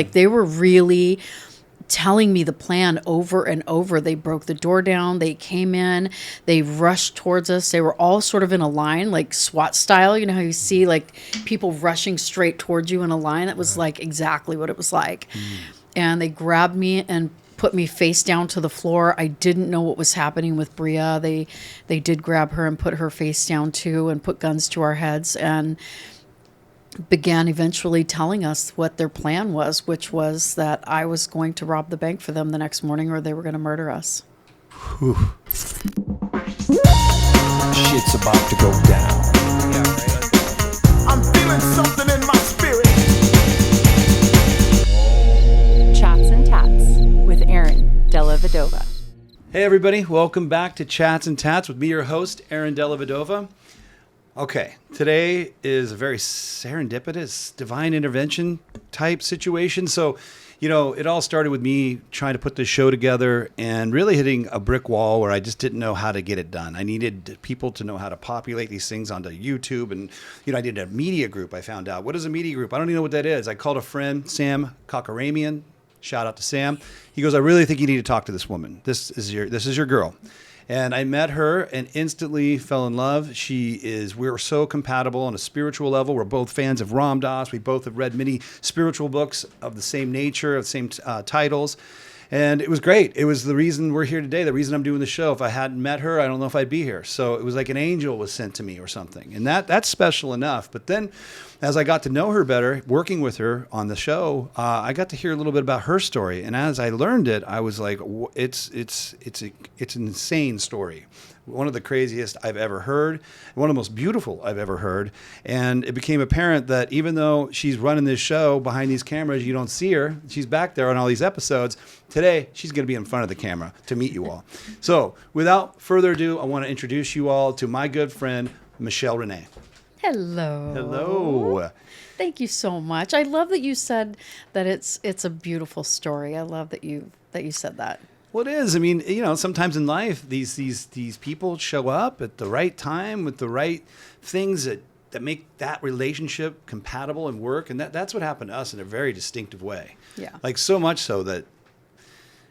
Like they were really telling me the plan over and over. They broke the door down. They came in. They rushed towards us. They were all sort of in a line, like SWAT style. You know how you see like people rushing straight towards you in a line? That was like exactly what it was like. And they grabbed me and put me face down to the floor. I didn't know what was happening with Breea. They did grab her and put her face down too and put guns to our heads and began eventually telling us what their plan was, which was that I was going to rob the bank for them the next morning or they were going to murder us. Whew. Shit's about to go down. I'm feeling something in my spirit. Chats Tatts with Aaron Della Vedova. Hey everybody, welcome back to Chats Tatts with me, your host, Aaron Della Vedova. Okay, today is a very serendipitous, divine intervention type situation. So, you know, it all started with me trying to put this show together and really hitting a brick wall where I just didn't know how to get it done. I needed people to know how to populate these things onto YouTube. And, you know, I did a media group, I found out. What is a media group? I don't even know what that is. I called a friend, Sam Kakaramian. Shout out to Sam. He goes, I really think you need to talk to this woman. This is your girl. And I met her and instantly fell in love. We're so compatible on a spiritual level. We're both fans of Ram Dass. We both have read many spiritual books of the same nature, of the same titles. And it was great. It was the reason we're here today, the reason I'm doing the show. If I hadn't met her, I don't know if I'd be here. So it was like an angel was sent to me or something. And that's special enough. But then as I got to know her better, working with her on the show, I got to hear a little bit about her story. And as I learned it, I was like, it's an insane story. One of the craziest I've ever heard, one of the most beautiful I've ever heard. And it became apparent that even though she's running this show behind these cameras, you don't see her. She's back there on all these episodes. Today, she's going to be in front of the camera to meet you all. So without further ado, I want to introduce you all to my good friend, Michelle Renee. Hello. Hello. Thank you so much. I love that you said that it's a beautiful story. I love that you said that. Well, it is. I mean, you know, sometimes in life, these people show up at the right time with the right things that make that relationship compatible and work. And that's what happened to us in a very distinctive way. Yeah. Like so much so that,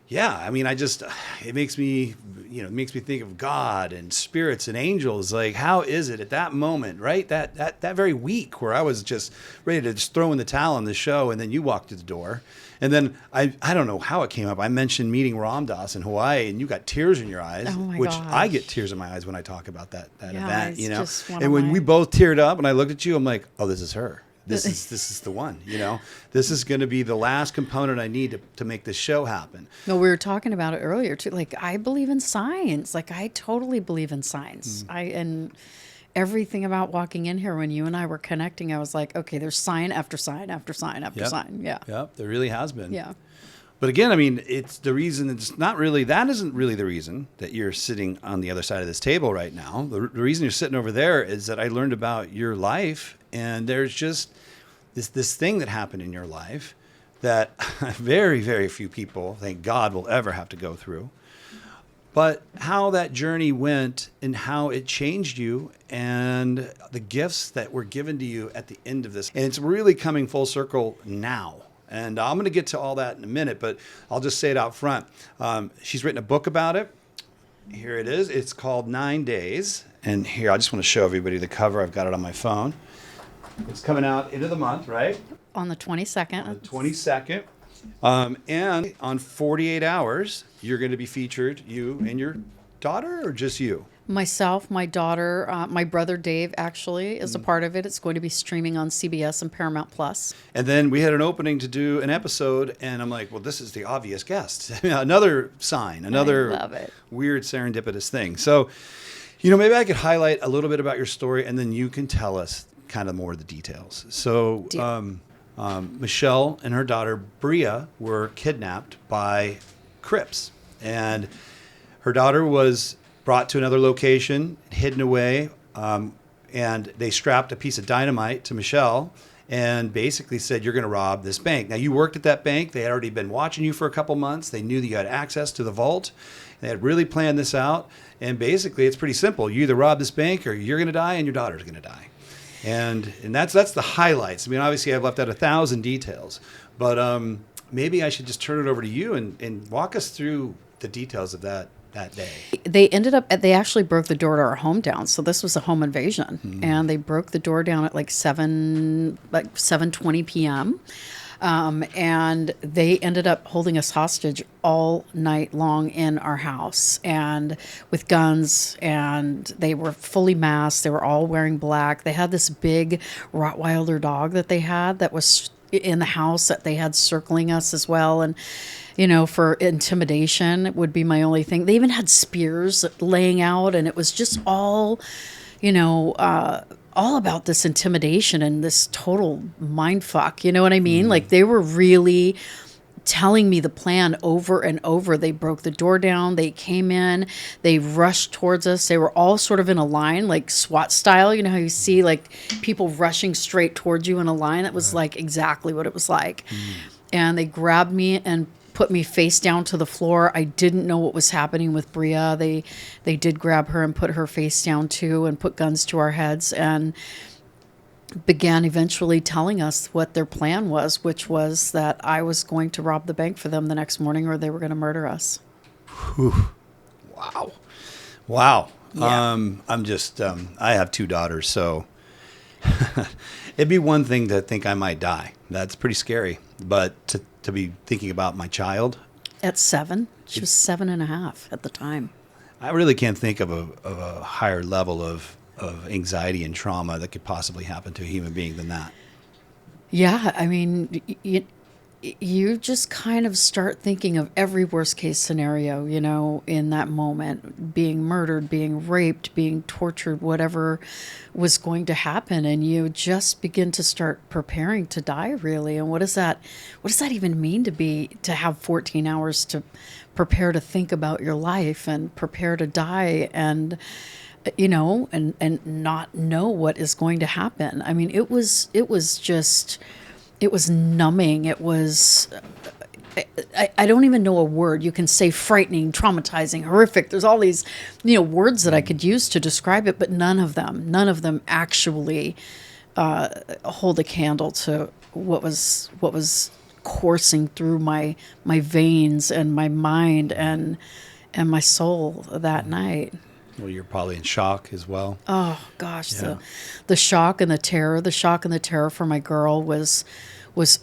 yeah, I mean, it makes me think of God and spirits and angels. Like, how is it at that moment, right? That very week where I was just ready to just throw in the towel on the show, and then you walked through the door. And then I don't know how it came up. I mentioned meeting Ram Dass in Hawaii, and you got tears in your eyes, which gosh. I get tears in my eyes when I talk about that event, you know. And when we both teared up and I looked at you, I'm like, oh, this is her. This is the one, you know. This is going to be the last component I need to make this show happen. No, we were talking about it earlier too. Like, I believe in science. Like, I totally believe in science. And everything about walking in here when you and I were connecting, I was like, okay, there's sign after sign after sign after sign. Yeah. Yep, there really has been. Yeah. But again, I mean, it's the reason. That isn't really the reason that you're sitting on the other side of this table right now. The reason you're sitting over there is that I learned about your life, and there's just this thing that happened in your life that very, very few people, thank God, will ever have to go through. But how that journey went and how it changed you and the gifts that were given to you at the end of this. And it's really coming full circle now. And I'm going to get to all that in a minute, but I'll just say it out front. She's written a book about it. Here it is. It's called 9 Days. And here, I just want to show everybody the cover. I've got it on my phone. It's coming out into the month, right? On the 22nd. On the 22nd. And on 48 hours, you're going to be featured, you and your daughter, or just you? Myself, my daughter, my brother Dave actually is a part of it. It's going to be streaming on CBS and Paramount Plus. And then we had an opening to do an episode, and I'm like, well, this is the obvious guest. Another sign, another weird serendipitous thing. So, you know, maybe I could highlight a little bit about your story, and then you can tell us kind of more of the details. So, Michelle and her daughter Breea were kidnapped by Crips, and her daughter was brought to another location, hidden away, and they strapped a piece of dynamite to Michelle and basically said, you're going to rob this bank. Now, you worked at that bank. They had already been watching you for a couple months. They knew that you had access to the vault. They had really planned this out. And basically, it's pretty simple. You either rob this bank or you're going to die and your daughter's going to die. And that's the highlights. I mean, obviously, I've left out 1,000 details. But maybe I should just turn it over to you and walk us through the details of that day. They actually broke the door to our home down. So this was a home invasion, and they broke the door down at like 7:20 p.m. And they ended up holding us hostage all night long in our house and with guns, and they were fully masked. They were all wearing black. They had this big Rottweiler dog that they had that was in the house that they had circling us as well. And, for intimidation would be my only thing. They even had spears laying out, and it was just all about this intimidation and this total mind fuck. You know what I mean? Like, they were really telling me the plan over and over. They broke the door down. They came in. They rushed towards us. They were all sort of in a line, like SWAT style. You know how you see like people rushing straight towards you in a line? That was like exactly what it was like. And they grabbed me and put me face down to the floor. I didn't know what was happening with Breea. They did grab her and put her face down too and put guns to our heads and began eventually telling us what their plan was, which was that I was going to rob the bank for them the next morning or they were going to murder us. Whew. Wow. Yeah. I have 2 daughters, so it'd be one thing to think I might die. That's pretty scary. But to be thinking about my child. At 7, she was 7.5 at the time. I really can't think of a higher level of anxiety and trauma that could possibly happen to a human being than that. Yeah, I mean, you just kind of start thinking of every worst case scenario, in that moment, being murdered, being raped, being tortured, whatever was going to happen. And you just begin to start preparing to die, really. And what does that even mean to have 14 hours to prepare to think about your life and prepare to die and and not know what is going to happen. I mean, it was numbing. It was, I don't even know a word. You can say frightening, traumatizing, horrific. There's all these, words that I could use to describe it, but none of them actually hold a candle to what was coursing through my veins and my mind and my soul that night. Well, you're probably in shock as well. Oh gosh, Yeah. the shock and the terror for my girl was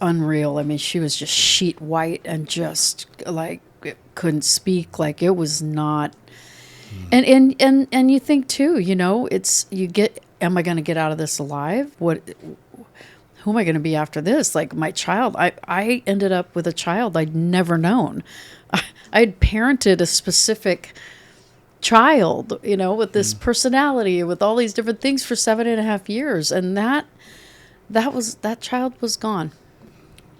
unreal. I mean, she was just sheet white and just like couldn't speak. Like it was not. And you think too, am I going to get out of this alive? Who am I going to be after this? Like my child, I ended up with a child I'd never known. I had parented a specific child, with this personality, with all these different things for 7.5 years. And that child was gone.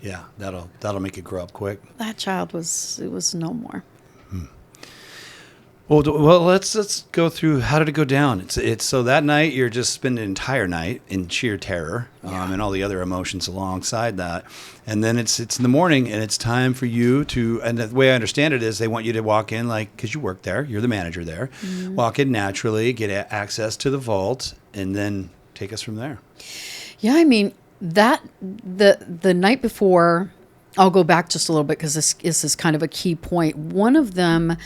Yeah, that'll make it grow up quick. That child was no more. Well, let's go through how did it go down. It's so that night you're just spending an entire night in sheer terror, and all the other emotions alongside that, and then it's in the morning and it's time for you to. And the way I understand it is they want you to walk in because you work there, you're the manager there, walk in naturally, get access to the vault, and then take us from there. Yeah, I mean that the night before. I'll go back just a little bit because this is kind of a key point. One of them.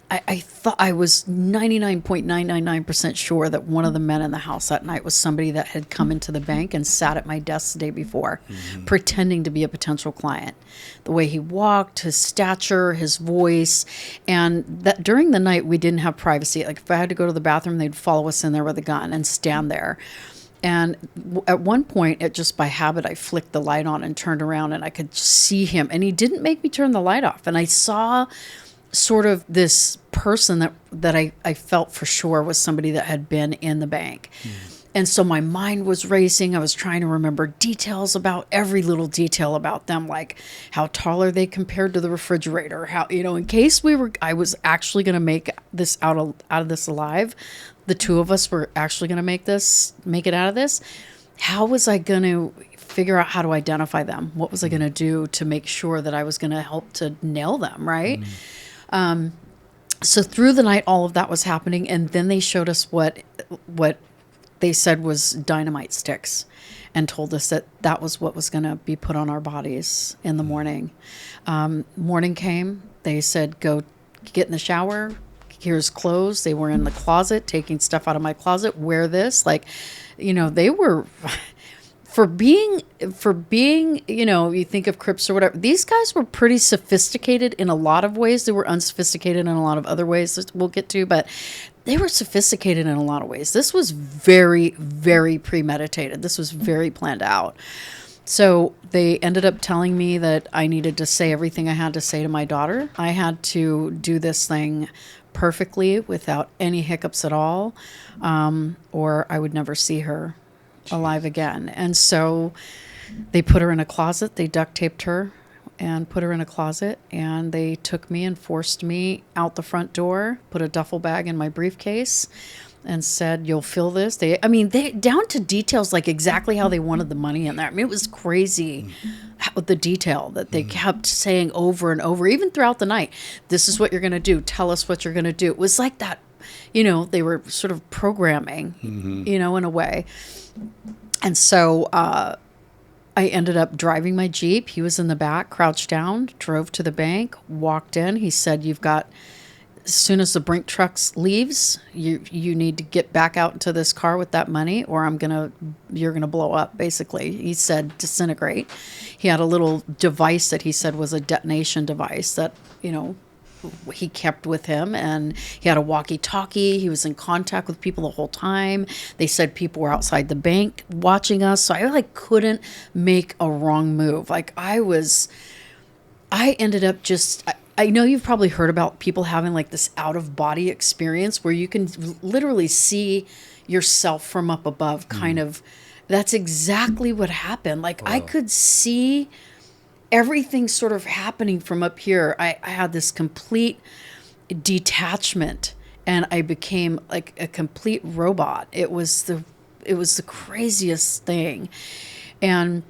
I thought I was 99.999% sure that one of the men in the house that night was somebody that had come into the bank and sat at my desk the day before, pretending to be a potential client. The way he walked, his stature, his voice, and that during the night we didn't have privacy. Like if I had to go to the bathroom, they'd follow us in there with a gun and stand there. And at one point, just by habit, I flicked the light on and turned around and I could see him. And he didn't make me turn the light off. And I saw sort of this person that I felt for sure was somebody that had been in the bank. And so my mind was racing. I was trying to remember details about every little detail about them, like how tall are they compared to the refrigerator, how, in case I was actually going to make this out of this alive. The two of us were actually going to make it out of this. How was I going to figure out how to identify them? What was I going to do to make sure that I was going to help to nail them, right? So through the night, all of that was happening, and then they showed us what they said was dynamite sticks. and told us that that was what was going to be put on our bodies in the morning. Morning came. They said, go get in the shower. Here's clothes. They were in the closet, taking stuff out of my closet. Wear this. Like, they were... For being, you think of Crips or whatever, these guys were pretty sophisticated in a lot of ways. They were unsophisticated in a lot of other ways that we'll get to, but they were sophisticated in a lot of ways. This was very, very premeditated. This was very planned out. So they ended up telling me that I needed to say everything I had to say to my daughter. I had to do this thing perfectly without any hiccups at all, or I would never see her alive again. And so they put her in a closet. They duct taped her and put her in a closet, and they took me and forced me out the front door, put a duffel bag in my briefcase, and said, you'll feel this. They down to details, like exactly how they wanted the money in there. I mean, it was crazy the detail that they kept saying over and over, even throughout the night. This is what you're going to do. Tell us what you're going to do. It was like that, they were sort of programming, in a way. And so I ended up driving my Jeep. He was in the back, crouched down, drove to the bank, walked in. He said, as soon as the Brink trucks leaves, you need to get back out into this car with that money, or you're gonna blow up, basically. He said, disintegrate. He had a little device that he said was a detonation device that, he kept with him, and he had a walkie-talkie. He was in contact with people the whole time. They said people were outside the bank watching us. So I couldn't make a wrong move. I ended up I know you've probably heard about people having this out-of-body experience where you can literally see yourself from up above, kind of. That's exactly what happened. I could see everything sort of happening from up here. I had this complete detachment, and I became like a complete robot. It was the craziest thing. And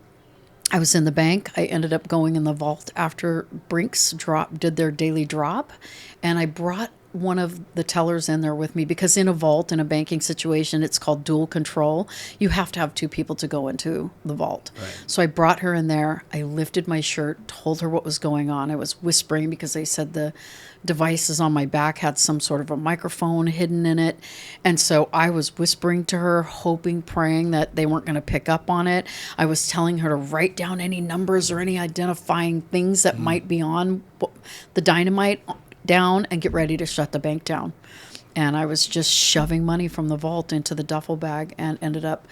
I was in the bank. I ended up going in the vault after Brink's did their daily drop, and I brought one of the tellers in there with me, because in a vault, in a banking situation, it's called dual control. You have to have two people to go into the vault. Right. So I brought her in there. I lifted my shirt, told her what was going on. I was whispering because they said the devices on my back had some sort of a microphone hidden in it. And so I was whispering to her, hoping, praying that they weren't going to pick up on it. I was telling her to write down any numbers or any identifying things that might be on the dynamite down, and get ready to shut the bank down. And I was just shoving money from the vault into the duffel bag, and ended up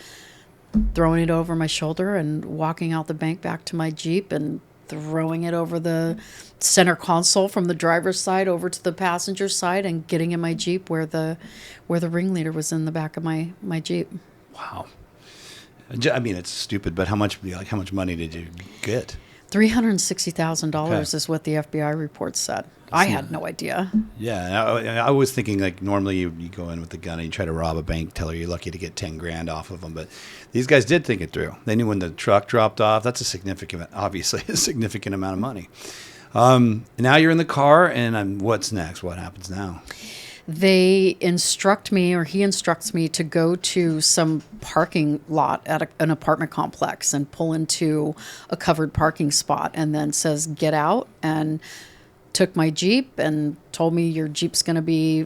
throwing it over my shoulder and walking out the bank back to my Jeep, and throwing it over the center console from the driver's side over to the passenger side, and getting in my Jeep where the ringleader was in the back of my Jeep. Wow. I mean, it's stupid, but how much money did you get? $360,000 is what the FBI report said. I had no idea. Yeah, I was thinking normally you go in with a gun and you try to rob a bank teller. You're lucky to get $10,000 off of them, but these guys did think it through. They knew when the truck dropped off. That's obviously a significant amount of money. Now you're in the car, and what's next? What happens now? They instruct me, or he instructs me, to go to some parking lot at an apartment complex and pull into a covered parking spot, and then says, get out, and took my Jeep and told me, your Jeep's going to be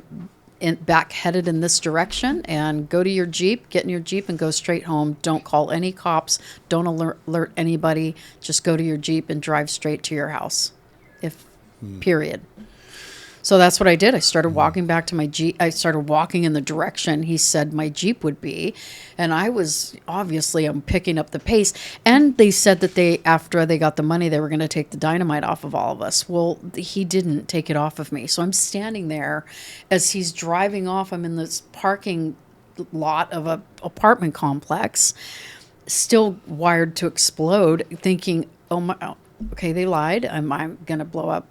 back headed in this direction, and go to your Jeep, get in your Jeep, and go straight home. Don't call any cops. Don't alert anybody. Just go to your Jeep and drive straight to your house. Period. So that's what I did. I started walking back to my Jeep. I started walking in the direction he said my Jeep would be. And I'm picking up the pace. And they said that after they got the money, they were going to take the dynamite off of all of us. Well, he didn't take it off of me. So I'm standing there as he's driving off. I'm in this parking lot of a apartment complex, still wired to explode, thinking, oh my, okay, they lied. I'm going to blow up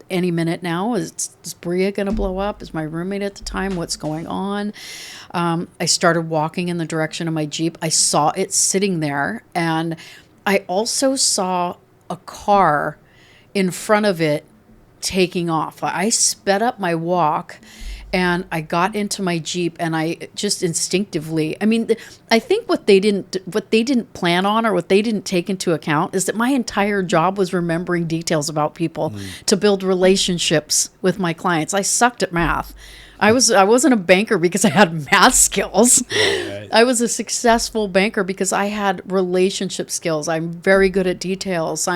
any minute now. Is Breea going to blow up? Is my roommate at the time? What's going on? I started walking in the direction of my Jeep. I saw it sitting there, and I also saw a car in front of it taking off. I sped up my walk, And I got into my Jeep, and I just instinctively, I mean, I think what they didn't plan on, or what they didn't take into account, is that my entire job was remembering details about people to build relationships with my clients. I sucked at math. I wasn't a banker because I had math skills. Right. I was a successful banker because I had relationship skills. I'm very good at details.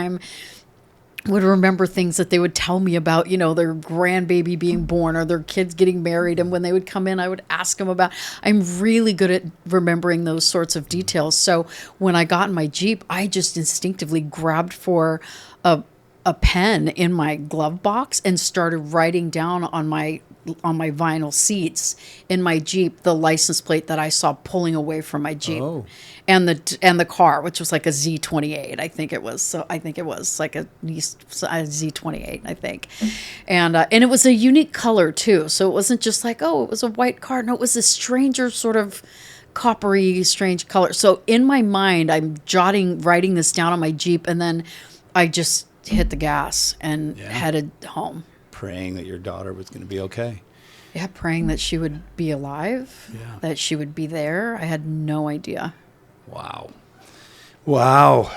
Would remember things that they would tell me about, their grandbaby being born or their kids getting married. And when they would come in, I would ask them about, I'm really good at remembering those sorts of details. So when I got in my Jeep, I just instinctively grabbed for a pen in my glove box and started writing down on my vinyl seats in my Jeep the license plate that I saw pulling away from my Jeep. Oh. And the car, which was like a Z28, I think it was. So I think it was like a Z28, I think. And it was a unique color too. So it wasn't just like, oh, it was a white car. No, it was a stranger sort of coppery, strange color. So in my mind, I'm writing this down on my Jeep, and then I just hit the gas and headed home. Praying that your daughter was going to be okay. Yeah, praying that she would be alive, that she would be there. I had no idea. Wow. I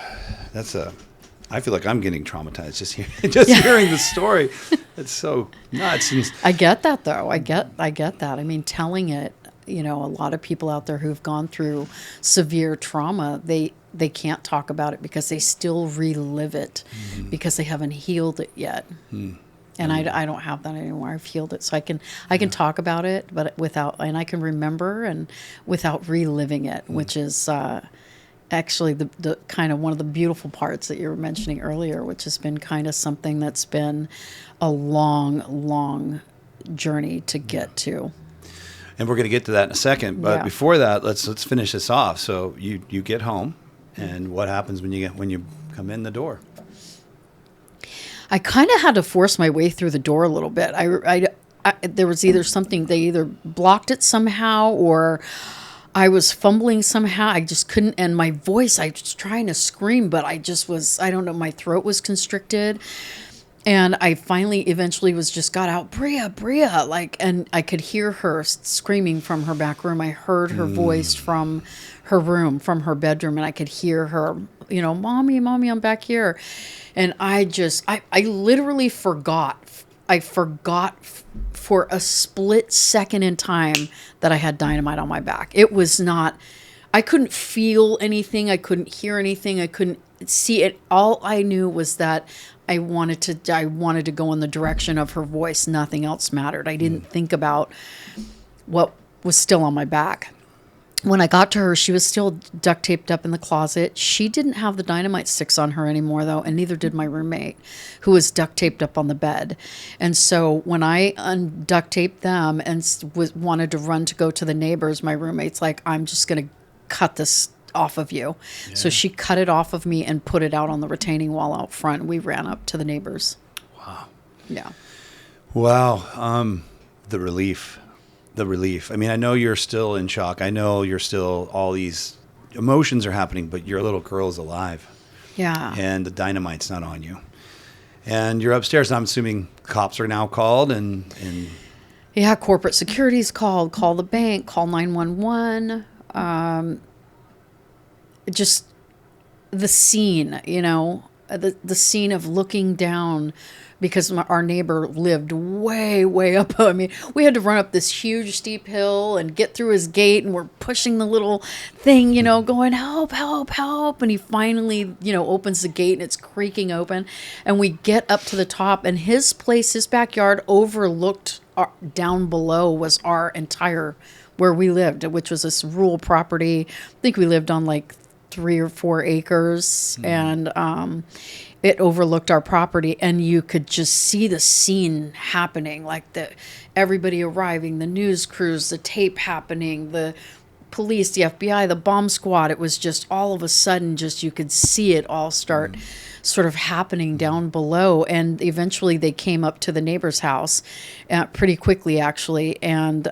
feel like I'm getting traumatized just hearing the story. It's so nuts. I get that though. I get that. I mean, telling it, a lot of people out there who've gone through severe trauma, they can't talk about it because they still relive it because they haven't healed it yet. And I don't have that anymore. I've healed it, so I can talk about it, but and I can remember and without reliving it, which is actually the kind of one of the beautiful parts that you were mentioning earlier, which has been kind of something that's been a long journey to get to. And we're going to get to that in a second, but before that, let's finish this off. So you get home, and what happens when you come in the door? I kind of had to force my way through the door a little bit. There was either something, they either blocked it somehow, or I was fumbling somehow. I just couldn't, and my voice, I was trying to scream, but I don't know, my throat was constricted. And I finally eventually got out, Breea, and I could hear her screaming from her back room. I heard her voice from her room, from her bedroom, and I could hear her, Mommy, I'm back here. And I literally forgot. I forgot for a split second in time that I had dynamite on my back. It was not, I couldn't feel anything. I couldn't hear anything. I couldn't see it. All I knew was that I wanted to go in the direction of her voice. Nothing else mattered. I didn't think about what was still on my back. When I got to her, she was still duct taped up in the closet. She didn't have the dynamite sticks on her anymore, though, and neither did my roommate, who was duct taped up on the bed. And so when I unduct taped them and wanted to run to go to the neighbors, my roommate's like, I'm just going to cut this off of you. Yeah. So she cut it off of me and put it out on the retaining wall out front. We ran up to the neighbors. Wow. Yeah. Wow. The relief. I mean, I know you're still in shock. I know you're still, all these emotions are happening, but your little girl is alive. Yeah. And the dynamite's not on you. And you're upstairs. I'm assuming cops are now called and yeah, corporate security's called. Call the bank. Call 911. Just the scene, the scene of looking down, because our neighbor lived way up. I mean, we had to run up this huge steep hill and get through his gate, and we're pushing the little thing, going, help. And he finally, opens the gate, and it's creaking open. And we get up to the top, and his backyard overlooked down below was our entire, where we lived, which was this rural property. I think we lived on like 3 or 4 acres, and it overlooked our property, and you could just see the scene happening, like everybody arriving, the news crews, the tape happening, the police, the FBI, the bomb squad. It was just all of a sudden, you could see it all start sort of happening down below. And eventually they came up to the neighbor's house pretty quickly, actually, and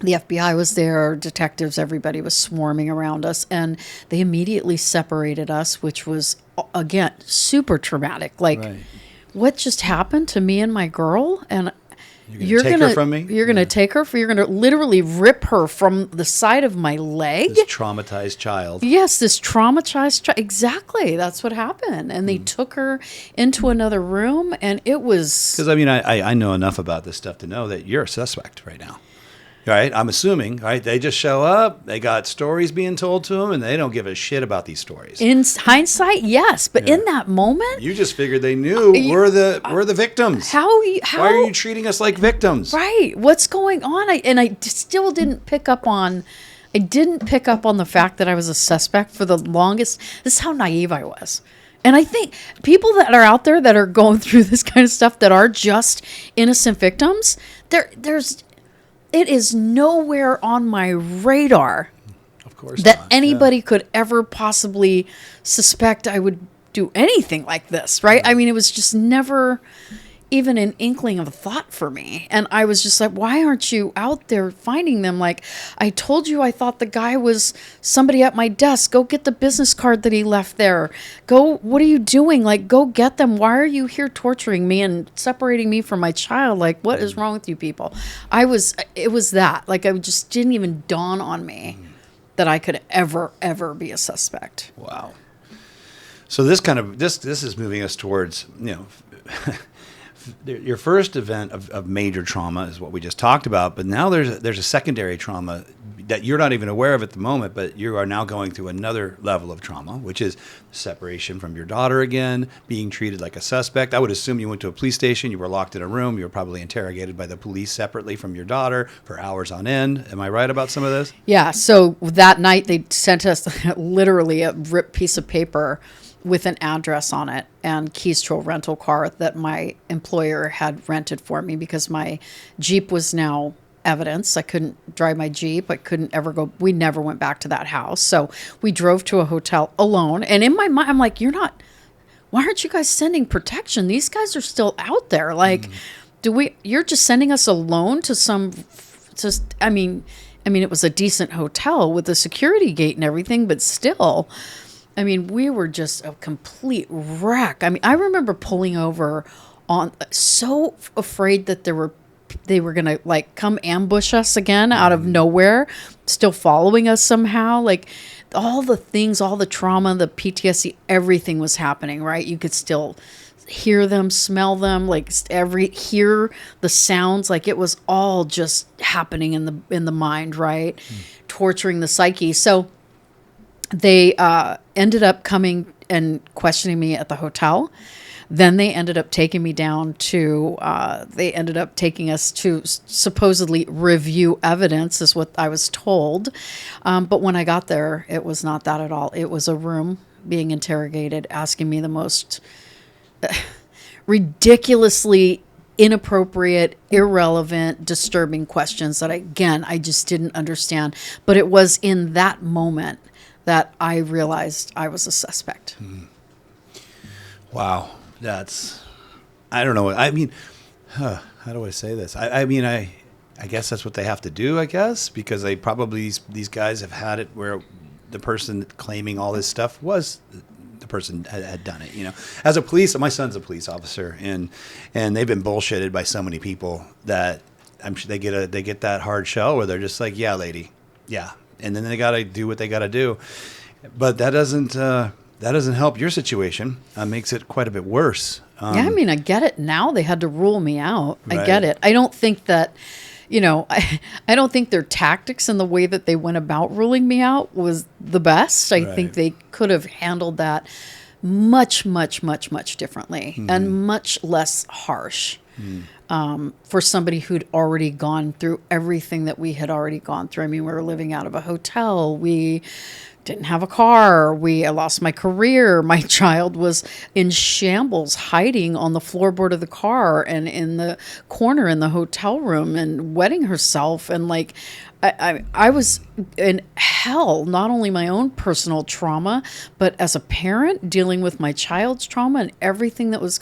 the FBI was there, detectives, everybody was swarming around us, and they immediately separated us, which was, again, super traumatic. Like, right. What just happened to me and my girl? And You're gonna take her from me? You're going to take her, you're going to literally rip her from the side of my leg. This traumatized child. Yes, this traumatized child. Exactly. That's what happened. And they took her into another room, and it was... Because, I mean, I know enough about this stuff to know that you're a suspect right now. Right? I'm assuming, right? They just show up, they got stories being told to them, and they don't give a shit about these stories. In hindsight, yes. But in that moment... You just figured they knew we're the victims. How? Why are you treating us like victims? Right. What's going on? I still didn't pick up on... I didn't pick up on the fact that I was a suspect for the longest... This is how naive I was. And I think people that are out there that are going through this kind of stuff that are just innocent victims, it is nowhere on my radar, of course, that anybody could ever possibly suspect I would do anything like this, right? I mean, it was just never even an inkling of a thought for me. And I was just like, why aren't you out there finding them? Like, I told you I thought the guy was somebody at my desk. Go get the business card that he left there. Go, what are you doing? Like, go get them. Why are you here torturing me and separating me from my child? Like, what is wrong with you people? It was that. Like, it just didn't even dawn on me that I could ever be a suspect. Wow. So this is moving us towards, your first event of major trauma is what we just talked about, but now there's a secondary trauma that you're not even aware of at the moment, but you are now going through another level of trauma, which is separation from your daughter again, being treated like a suspect. I would assume you went to a police station, you were locked in a room, you were probably interrogated by the police separately from your daughter for hours on end. Am I right about some of this? Yeah, so that night they sent us literally a ripped piece of paper with an address on it and keys to a rental car that my employer had rented for me because my Jeep was now evidence. I couldn't drive my Jeep. I couldn't ever go. We never went back to that house. So we drove to a hotel alone. And in my mind, I'm like, why aren't you guys sending protection? These guys are still out there. Like, you're just sending us alone to I mean, it was a decent hotel with a security gate and everything, but still, I mean, we were just a complete wreck. I mean, I remember pulling over so afraid that they were going to like come ambush us again out of nowhere, still following us somehow. Like all the things, all the trauma, the PTSD, everything was happening, right? You could still hear them, smell them, like hear the sounds. Like it was all just happening in the mind, right? Torturing the psyche. So they ended up coming and questioning me at the hotel. Then they ended up taking me down to, they ended up taking us to supposedly review evidence, is what I was told. But when I got there, it was not that at all. It was a room being interrogated, asking me the most ridiculously inappropriate, irrelevant, disturbing questions that, I just didn't understand. But it was in that moment that I realized I was a suspect. Wow. I don't know. I mean, how do I say this? I mean, I guess that's what they have to do, I guess, because they probably, these guys have had it where the person claiming all this stuff was the person had done it, As my son's a police officer, and they've been bullshitted by so many people that I'm sure they get that hard shell where they're just like, yeah, lady. Yeah. And then they got to do what they got to do. But that doesn't help your situation. Makes it quite a bit worse. I mean, I get it now. They had to rule me out. Right. I get it. I don't think that, I don't think their tactics and the way that they went about ruling me out was the best. I think they could have handled that much, much, much, much differently and much less harsh. For somebody who'd already gone through everything that we had already gone through. I mean, we were living out of a hotel. We didn't have a car. I lost my career. My child was in shambles, hiding on the floorboard of the car and in the corner in the hotel room and wetting herself. And like, I was in hell, not only my own personal trauma, but as a parent dealing with my child's trauma and everything that was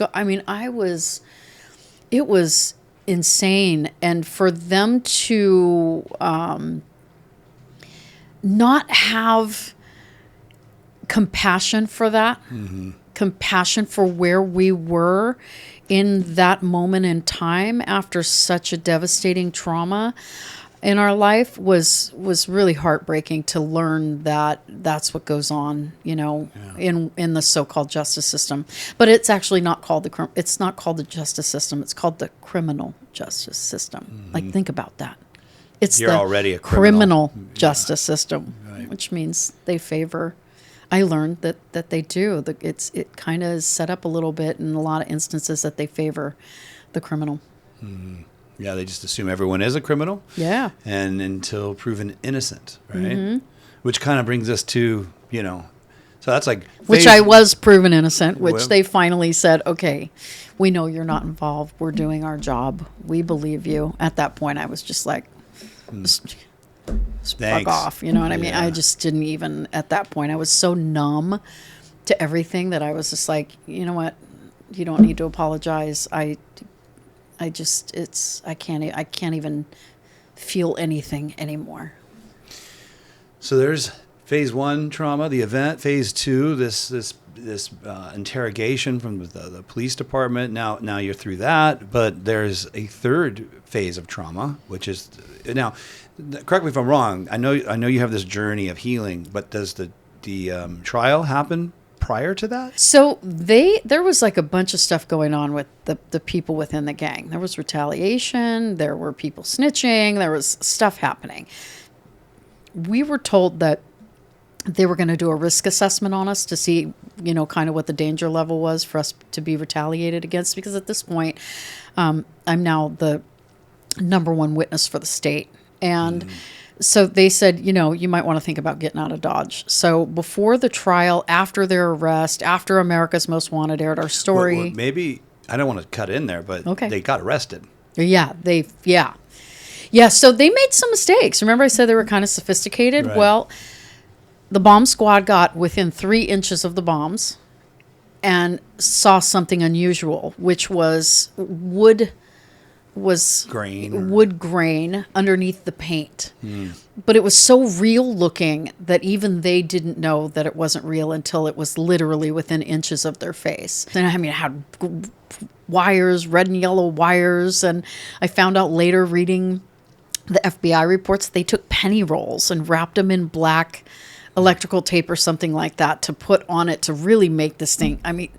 it was insane. And for them to not have compassion for that compassion for where we were in that moment in time after such a devastating trauma in our life was really heartbreaking to learn that that's what goes on, in the so-called justice system. But it's actually not called it's not called the justice system. It's called the criminal justice system. Like, think about that. It's You're the already a criminal criminal. justice system, Right. which means they favor. I learned that they do. It kind of is set up a little bit in a lot of instances that they favor the criminal. Yeah, they just assume everyone is a criminal. Yeah. And until proven innocent, right? Which kind of brings us to, so that's like... Which I was proven innocent, which Well- they finally said, okay, we know you're not involved. We're doing our job. We believe you. At that point, I was just like, just fuck Thanks. off. You know what I mean? Yeah. I just didn't even, at that point, I was so numb to everything that I was just like, you know what? You don't need to apologize. I can't even feel anything anymore. So there's phase 1 trauma, the event. Phase 2, this interrogation from the police department. Now you're through that, but there's a third phase of trauma, which is now. Correct me if I'm wrong. I know you have this journey of healing, but does the trial happen prior to that? So there was like a bunch of stuff going on with the people within the gang. There was retaliation. There were people snitching. There was stuff happening. We were told that they were going to do a risk assessment on us to see, kind of what the danger level was for us to be retaliated against. Because at this point, I'm now the number one witness for the state. And so they said, you might want to think about getting out of Dodge. So before the trial, after their arrest, after America's Most Wanted aired our story. Well, maybe, I don't want to cut in there, but Okay. they got arrested. Yeah, so they made some mistakes. Remember I said they were kind of sophisticated? Right. Well, the bomb squad got within 3 inches of the bombs and saw something unusual, which was wood grain underneath the paint. But it was so real looking that even they didn't know that it wasn't real until it was literally within inches of their face. And I mean, it had wires, red and yellow wires. And I found out later reading the FBI reports, they took penny rolls and wrapped them in black electrical tape or something like that to put on it to really make this thing. I mean,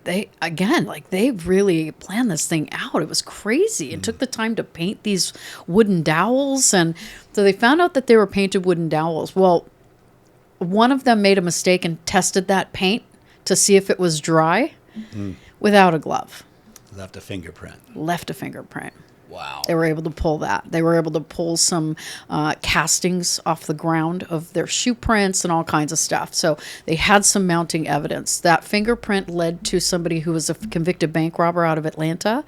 they really planned this thing out. It was crazy. It took the time to paint these wooden dowels. And so they found out that they were painted wooden dowels. Well, one of them made a mistake and tested that paint to see if it was dry without a glove. Left a fingerprint. Wow. They were able to pull that. They were able to pull some castings off the ground of their shoe prints and all kinds of stuff. So they had some mounting evidence. That fingerprint led to somebody who was a convicted bank robber out of Atlanta.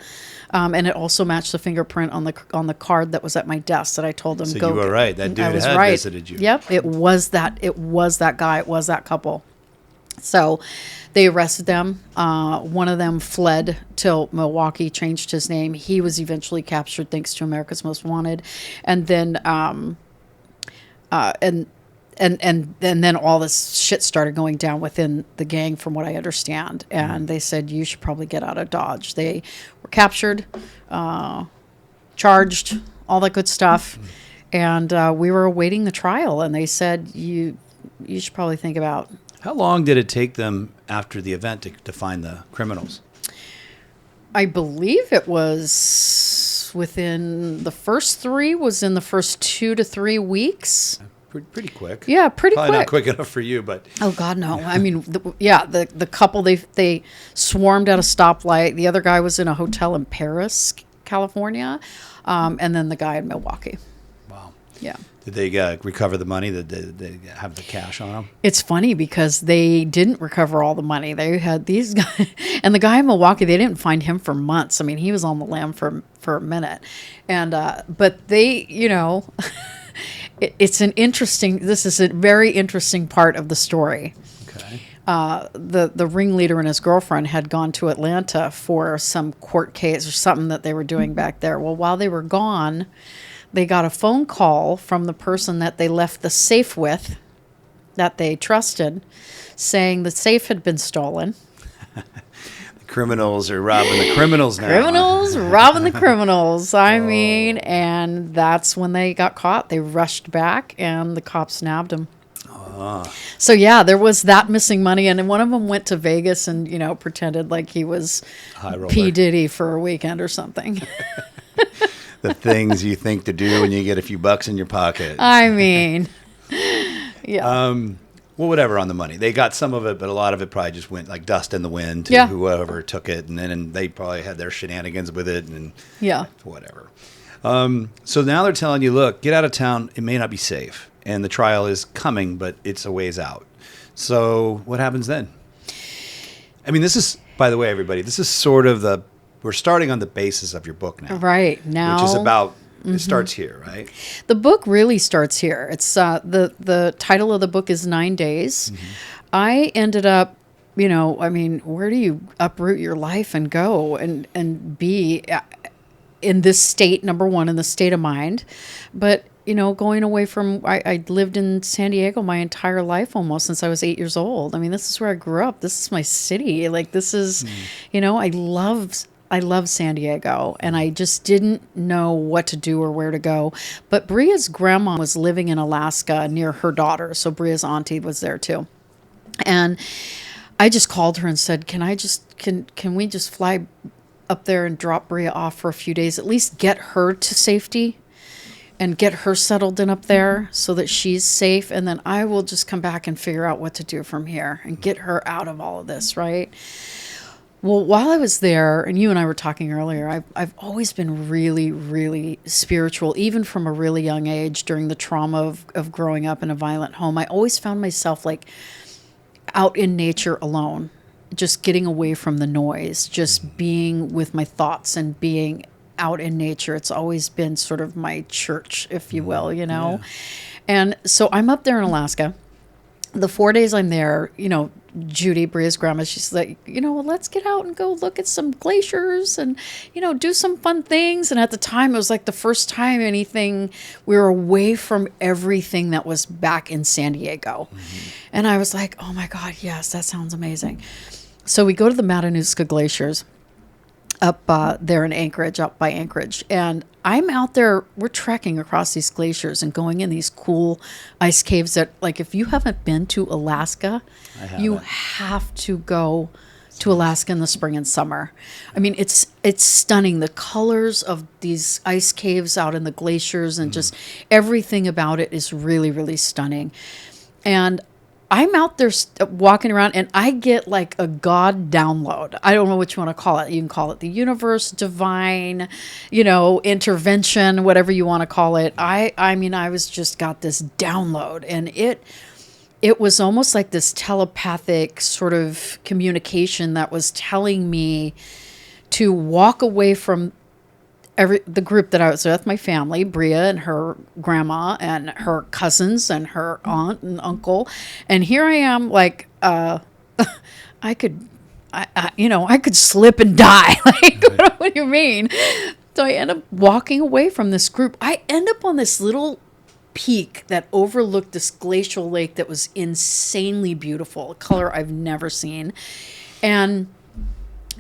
And it also matched the fingerprint on the card that was at my desk that I told them So go. you were right. That dude I was had right. visited you. Yep. It was that guy. It was that couple. So they arrested them. One of them fled till Milwaukee, changed his name. He was eventually captured thanks to America's Most Wanted. And then and then all this shit started going down within the gang from what I understand. And they said, you should probably get out of Dodge. They were captured, charged, all that good stuff. And we were awaiting the trial. And they said, you should probably think about. How long did it take them after the event to find the criminals? I believe it was within the first 3 was in the first 2 to 3 weeks. Pretty quick. Yeah, pretty Probably quick. not quick enough for you, but Oh God, no! I mean, the couple they swarmed at a stoplight. The other guy was in a hotel in Paris, California, and then the guy in Milwaukee. wow. Yeah. Did they recover the money? Did they have the cash on them? It's funny because they didn't recover all the money. They had these guys, and the guy in Milwaukee, they didn't find him for months. I mean, he was on the lam for a minute, and but they, this is a very interesting part of the story. Okay. The ringleader and his girlfriend had gone to Atlanta for some court case or something that they were doing back there. Well, while they were gone, they got a phone call from the person that they left the safe with that they trusted, saying the safe had been stolen. Criminals are robbing the criminals now. Criminals robbing the criminals. I mean, and that's when they got caught. They rushed back, and the cops nabbed them. So yeah, there was that missing money, and one of them went to Vegas and pretended like he was P. Diddy for a weekend or something. The things you think to do when you get a few bucks in your pocket. I mean, yeah. Well, whatever on the money. They got some of it, but a lot of it probably just went like dust in the wind to whoever took it, and then they probably had their shenanigans with it, and whatever. So now they're telling you, look, get out of town. It may not be safe, and the trial is coming, but it's a ways out. So what happens then? I mean, this is, by the way, everybody, this is sort of we're starting on the basis of your book now. Right. Now. Which is about, it starts here, right? The book really starts here. It's the title of the book is 9 Days. Mm-hmm. I ended up, where do you uproot your life and go and be in this state, number one, in the state of mind. But, going away from, I lived in San Diego my entire life almost since I was 8 years old. I mean, this is where I grew up. This is my city. Like, this is, I love San Diego, and I just didn't know what to do or where to go. But Breea's grandma was living in Alaska near her daughter, so Breea's auntie was there too. And I just called her and said, can we just fly up there and drop Breea off for a few days, at least get her to safety and get her settled in up there so that she's safe, and then I will just come back and figure out what to do from here and get her out of all of this, right? Well, while I was there, and you and I were talking earlier, I've always been really, really spiritual, even from a really young age during the trauma of growing up in a violent home. I always found myself like out in nature alone, just getting away from the noise, just being with my thoughts and being out in nature. It's always been sort of my church, if you will, Yeah. And so I'm up there in Alaska. The 4 days I'm there, Judy, Breea's grandma, she's like, let's get out and go look at some glaciers and, do some fun things. And at the time, it was like the first time we were away from everything that was back in San Diego. Mm-hmm. And I was like, oh my God, yes, that sounds amazing. So we go to the Matanuska glaciers up there in Anchorage, up by Anchorage. And I'm out there, we're trekking across these glaciers and going in these cool ice caves that, like, if you haven't been to Alaska, you have to go to Alaska in the spring and summer. I mean, it's stunning. The colors of these ice caves out in the glaciers and just everything about it is really, really stunning. And I'm out there walking around, and I get like a God download. I don't know what you want to call it. You can call it the universe, divine, intervention, whatever you want to call it. I mean, I was just got this download, and it was almost like this telepathic sort of communication that was telling me to walk away from the group that I was with, my family, Breea and her grandma and her cousins and her aunt and uncle. And here I am, like, I could slip and die. Like, what do you mean? So I end up walking away from this group. I end up on this little peak that overlooked this glacial lake that was insanely beautiful, a color I've never seen. And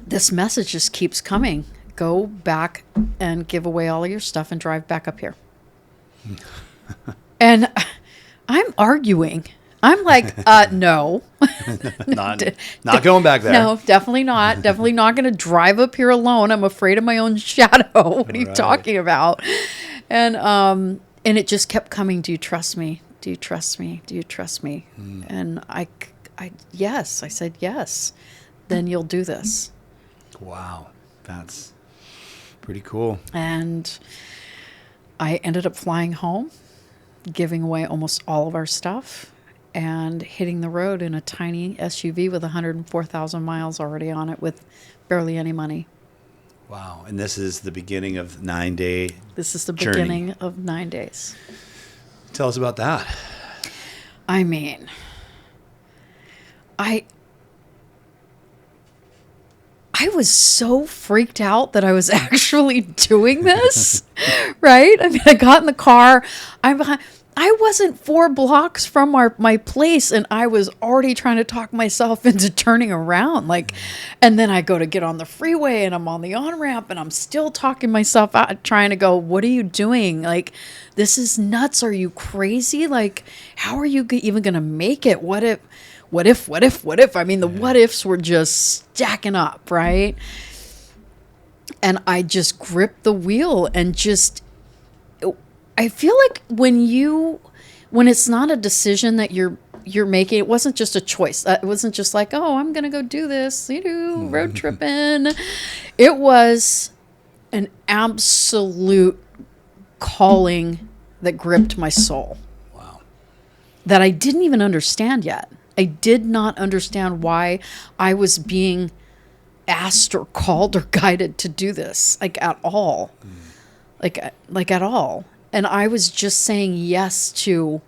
this message just keeps coming. Go back and give away all of your stuff and drive back up here. And I'm arguing. I'm like, no. not going back there. No, definitely not. Definitely not going to drive up here alone. I'm afraid of my own shadow. What are you talking about? And it just kept coming. Do you trust me? Do you trust me? Do you trust me? And yes. I said, yes. Then you'll do this. Wow. That's pretty cool. And I ended up flying home, giving away almost all of our stuff, and hitting the road in a tiny SUV with 104,000 miles already on it with barely any money. Wow. And this is the beginning of 9 day This is the journey. beginning of 9 days. Tell us about that. I mean, I was so freaked out that I was actually doing this, right? I mean, I got in the car. I'm behind. I wasn't 4 blocks from my place, and I was already trying to talk myself into turning around. Like, and then I go to get on the freeway, and I'm on the on-ramp, and I'm still talking myself out, trying to go, what are you doing? Like, this is nuts. Are you crazy? Like, how are you even going to make it? What if? I mean, the what ifs were just stacking up, right? And I just gripped the wheel and just, I feel like when it's not a decision that you're making, it wasn't just a choice. It wasn't just like, oh, I'm going to go do this, road tripping. It was an absolute calling that gripped my soul. Wow. That I didn't even understand yet. I did not understand why I was being asked or called or guided to do this, like at all. Like at all. And I was just saying yes to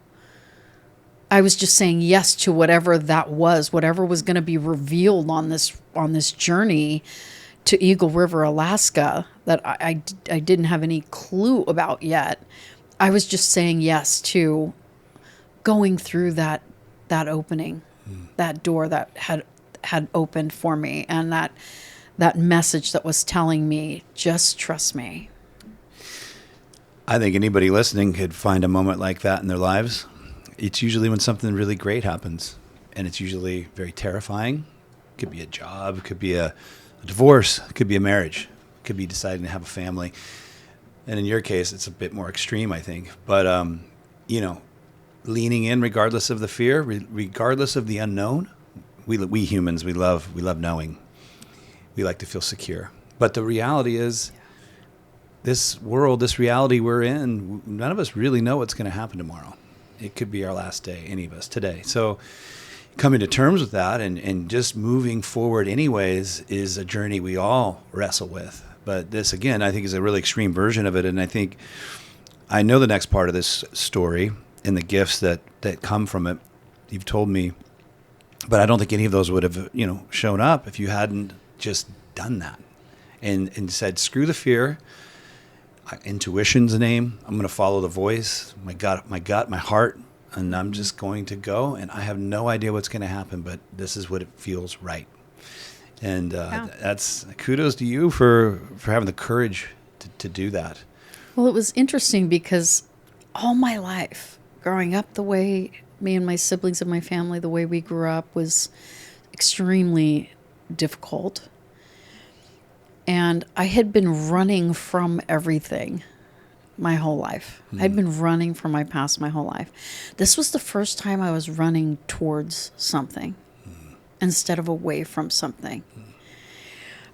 whatever that was, whatever was going to be revealed on this journey to Eagle River, Alaska, that I didn't have any clue about yet. I was just saying yes to going through that opening, that door that had opened for me, and that message that was telling me, just trust me. I think anybody listening could find a moment like that in their lives. It's usually when something really great happens, and it's usually very terrifying. It could be a job, it could be a divorce, it could be a marriage, it could be deciding to have a family. And in your case, it's a bit more extreme, I think. But, leaning in regardless of the fear, regardless of the unknown. We humans, we love knowing. We like to feel secure. But the reality is, this world, this reality we're in, none of us really know what's going to happen tomorrow. It could be our last day, any of us today. So coming to terms with that and just moving forward anyways is a journey we all wrestle with. But this, again, I think is a really extreme version of it. And I think I know the next part of this story and the gifts that come from it. You've told me, but I don't think any of those would have, shown up if you hadn't just done that and said, screw the fear. Intuition's the name. I'm going to follow the voice, my gut, my heart, and I'm just going to go. And I have no idea what's going to happen, but this is what it feels right. And that's kudos to you for having the courage to do that. Well, it was interesting because all my life, growing up the way me and my siblings and my family, the way we grew up was extremely difficult. And I had been running from everything my whole life. I'd been running from my past my whole life. This was the first time I was running towards something instead of away from something.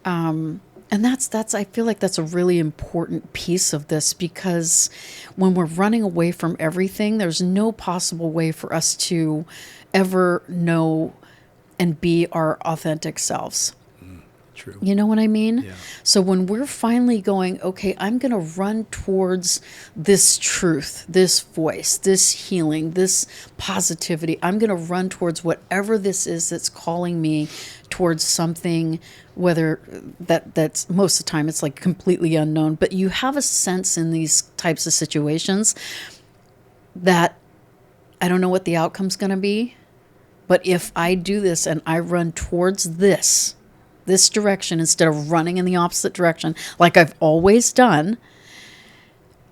And that's I feel like that's a really important piece of this, because when we're running away from everything, there's no possible way for us to ever know and be our authentic selves. True. You know what I mean? Yeah. So when we're finally going, okay, I'm going to run towards this truth, this voice, this healing, this positivity. I'm going to run towards whatever this is that's calling me towards something, whether that's most of the time it's like completely unknown, but you have a sense in these types of situations that I don't know what the outcome's going to be, but if I do this and I run towards this direction instead of running in the opposite direction like I've always done,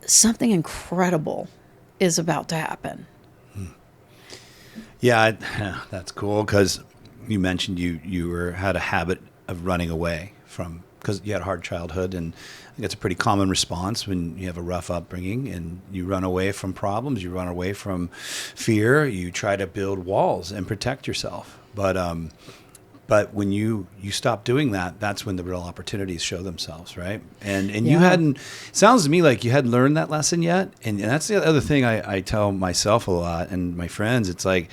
something incredible is about to happen. Yeah, that's cool, because you mentioned you had a habit of running away from, because you had a hard childhood, and I think that's a pretty common response when you have a rough upbringing and you run away from problems, you run away from fear, you try to build walls and protect yourself. But when you stop doing that, that's when the real opportunities show themselves, right? And you hadn't, sounds to me like you hadn't learned that lesson yet. And that's the other thing I tell myself a lot and my friends. It's like,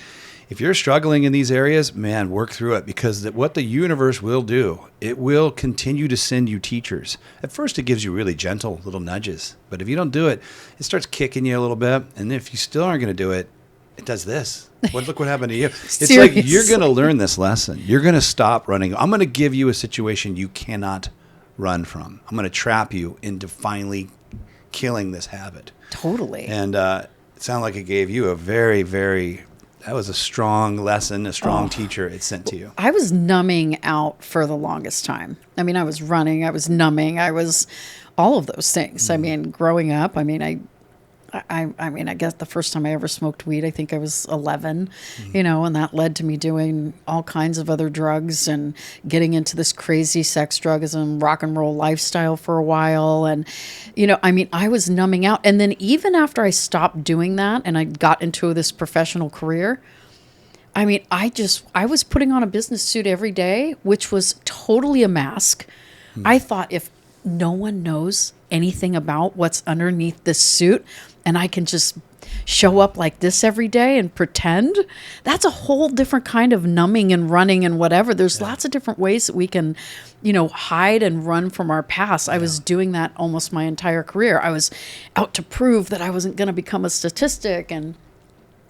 if you're struggling in these areas, man, work through it, because what the universe will do, it will continue to send you teachers. At first, it gives you really gentle little nudges. But if you don't do it, it starts kicking you a little bit. And if you still aren't going to do it, it does this. Look what happened to you. It's like, you're going to learn this lesson. You're going to stop running. I'm going to give you a situation you cannot run from. I'm going to trap you into finally killing this habit. Totally. And it sounded like it gave you a very, very, that was a strong lesson, a strong teacher it sent to you. I was numbing out for the longest time. I mean, I was running, I was numbing, I was all of those things. I mean, growing up, I mean, I guess the first time I ever smoked weed, I think I was 11, and that led to me doing all kinds of other drugs and getting into this crazy sex, drugs, and rock and roll lifestyle for a while. And, I was numbing out. And then even after I stopped doing that and I got into this professional career, I mean, I was putting on a business suit every day, which was totally a mask. I thought, if no one knows anything about what's underneath this suit and I can just show up like this every day and pretend, that's a whole different kind of numbing and running and whatever. There's lots of different ways that we can, hide and run from our past. I was doing that almost my entire career. I was out to prove that I wasn't going to become a statistic. And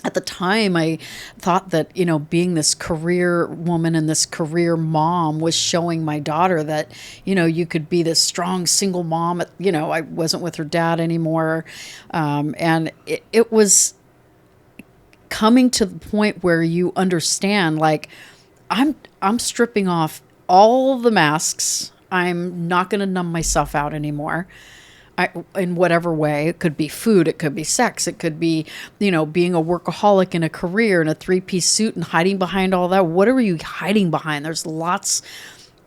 at the time, I thought that, being this career woman and this career mom was showing my daughter that, you could be this strong single mom. I wasn't with her dad anymore. And it was coming to the point where you understand, like, I'm stripping off all the masks. I'm not going to numb myself out anymore. In whatever way. It could be food, it could be sex, it could be, being a workaholic in a career in a 3-piece suit and hiding behind all that. What are you hiding behind? There's lots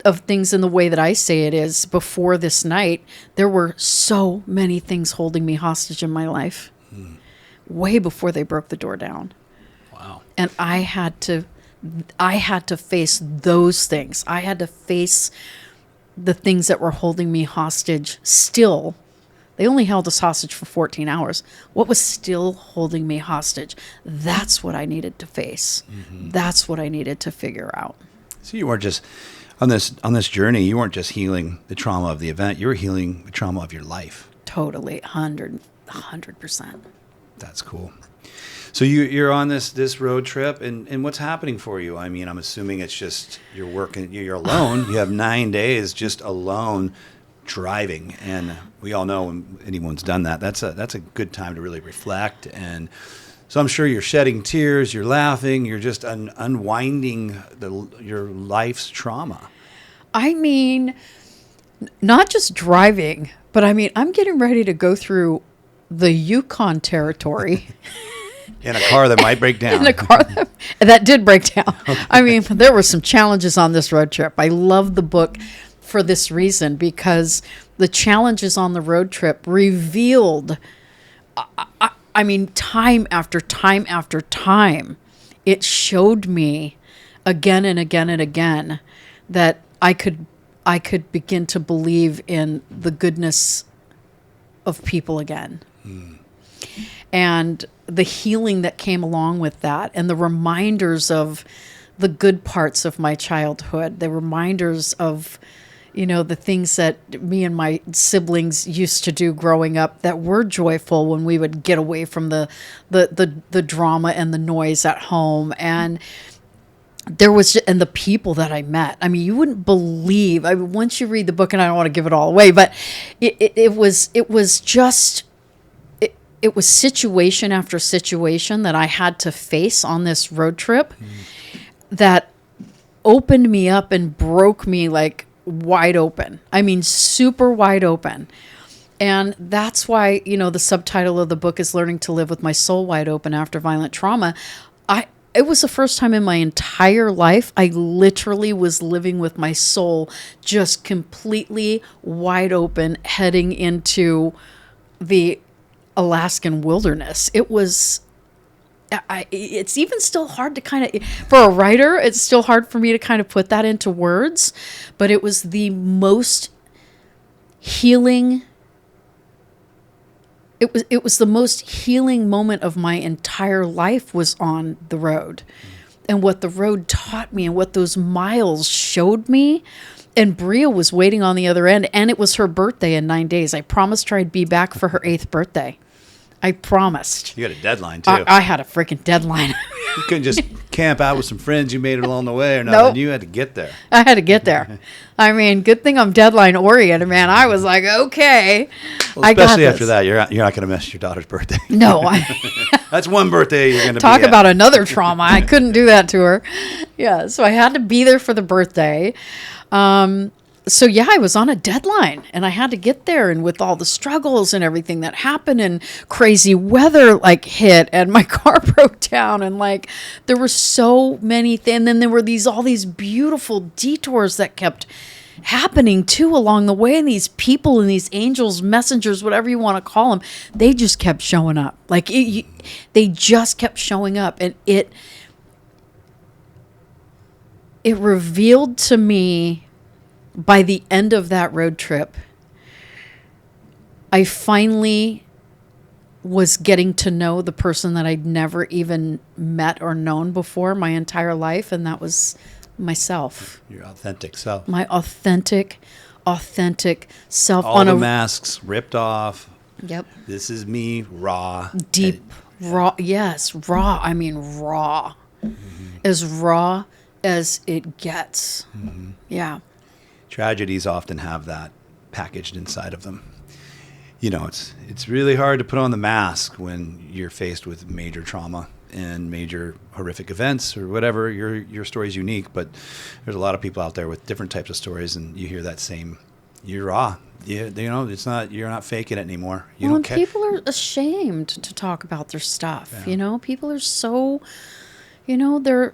of things in the way that I say it is. Before this night, there were so many things holding me hostage in my life, way before they broke the door down. Wow. And I had to face those things. I had to face the things that were holding me hostage still. They only held us hostage for 14 hours. What was still holding me hostage? That's what I needed to face. That's what I needed to figure out. So you weren't just on this journey. You weren't just healing the trauma of the event. You were healing the trauma of your life. Totally, 100%. That's cool. So you're on this road trip, and what's happening for you? I mean, I'm assuming it's just you're working. You're alone. You have 9 days just alone driving, and we all know when anyone's done that, that's a good time to really reflect. And so I'm sure you're shedding tears, you're laughing, you're just unwinding your life's trauma. I mean, not just driving, but I mean, I'm getting ready to go through the Yukon territory. In a car that might break down. In a car that did break down. Okay. I mean, there were some challenges on this road trip. I love the book for this reason, because the challenges on the road trip revealed, I mean, time after time after time, it showed me again and again and again that I could begin to believe in the goodness of people again. And the healing that came along with that, and the reminders of the good parts of my childhood, the reminders of, the things that me and my siblings used to do growing up that were joyful when we would get away from the drama and the noise at home. And and the people that I met. I mean, you wouldn't believe. I mean, once you read the book, and I don't want to give it all away, but it was situation after situation that I had to face on this road trip that opened me up and broke me like wide open. I mean, super wide open. And that's why, the subtitle of the book is Learning to Live with My Soul Wide Open After Violent Trauma. It was the first time in my entire life I literally was living with my soul just completely wide open, heading into the Alaskan wilderness. It was, it's even still hard to kind of, for a writer, it's still hard for me to kind of put that into words, but it was the most healing. It was the most healing moment of my entire life was on the road, and what the road taught me and what those miles showed me. And Breea was waiting on the other end, and it was her birthday in 9 days. I promised her I'd be back for her 8th birthday. I promised. You had a deadline, too. I had a freaking deadline. You couldn't just camp out with some friends you made it along the way or nothing. Nope. You had to get there. I had to get there. I mean, good thing I'm deadline oriented, man. I was like, okay, well, especially after that, you're not going to miss your daughter's birthday. No, That's one birthday you're going to Talk about another trauma. I couldn't do that to her. Yeah, so I had to be there for the birthday. So yeah, I was on a deadline and I had to get there, and with all the struggles and everything that happened and crazy weather like hit and my car broke down, and like there were so many things. And then there were all these beautiful detours that kept happening too along the way, and these people and these angels, messengers, whatever you want to call them, they just kept showing up. Like they just kept showing up, and it revealed to me by the end of that road trip, I finally was getting to know the person that I'd never even met or known before my entire life, and that was myself. Your authentic self. My authentic self. All the masks ripped off. Yep. This is me, raw. Deep, raw. Yes, raw. I mean, raw. As raw as it gets. Yeah. Tragedies often have that packaged inside of them. You know, it's really hard to put on the mask when you're faced with major trauma and major horrific events or whatever. Your story's unique, but there's a lot of people out there with different types of stories, and you hear that same, you're raw. You know, you're not faking it anymore. And people are ashamed to talk about their stuff. Yeah. You know, people are so, they're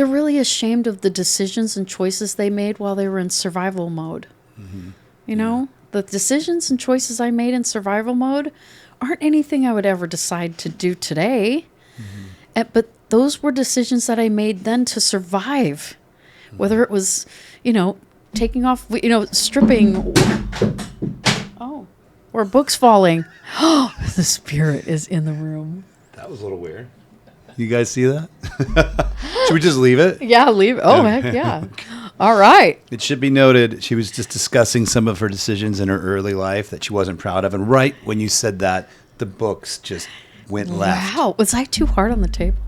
really ashamed of the decisions and choices they made while they were in survival mode. You know, the decisions and choices I made in survival mode aren't anything I would ever decide to do today. But those were decisions that I made then to survive. Whether it was, taking off, stripping. Or books falling. Oh, the spirit is in the room. That was a little weird. You guys see that? Should we just leave it? Yeah, leave it. Oh, heck yeah. All right. It should be noted, she was just discussing some of her decisions in her early life that she wasn't proud of. And right when you said that, the books just went left. Wow. Was I too hard on the table?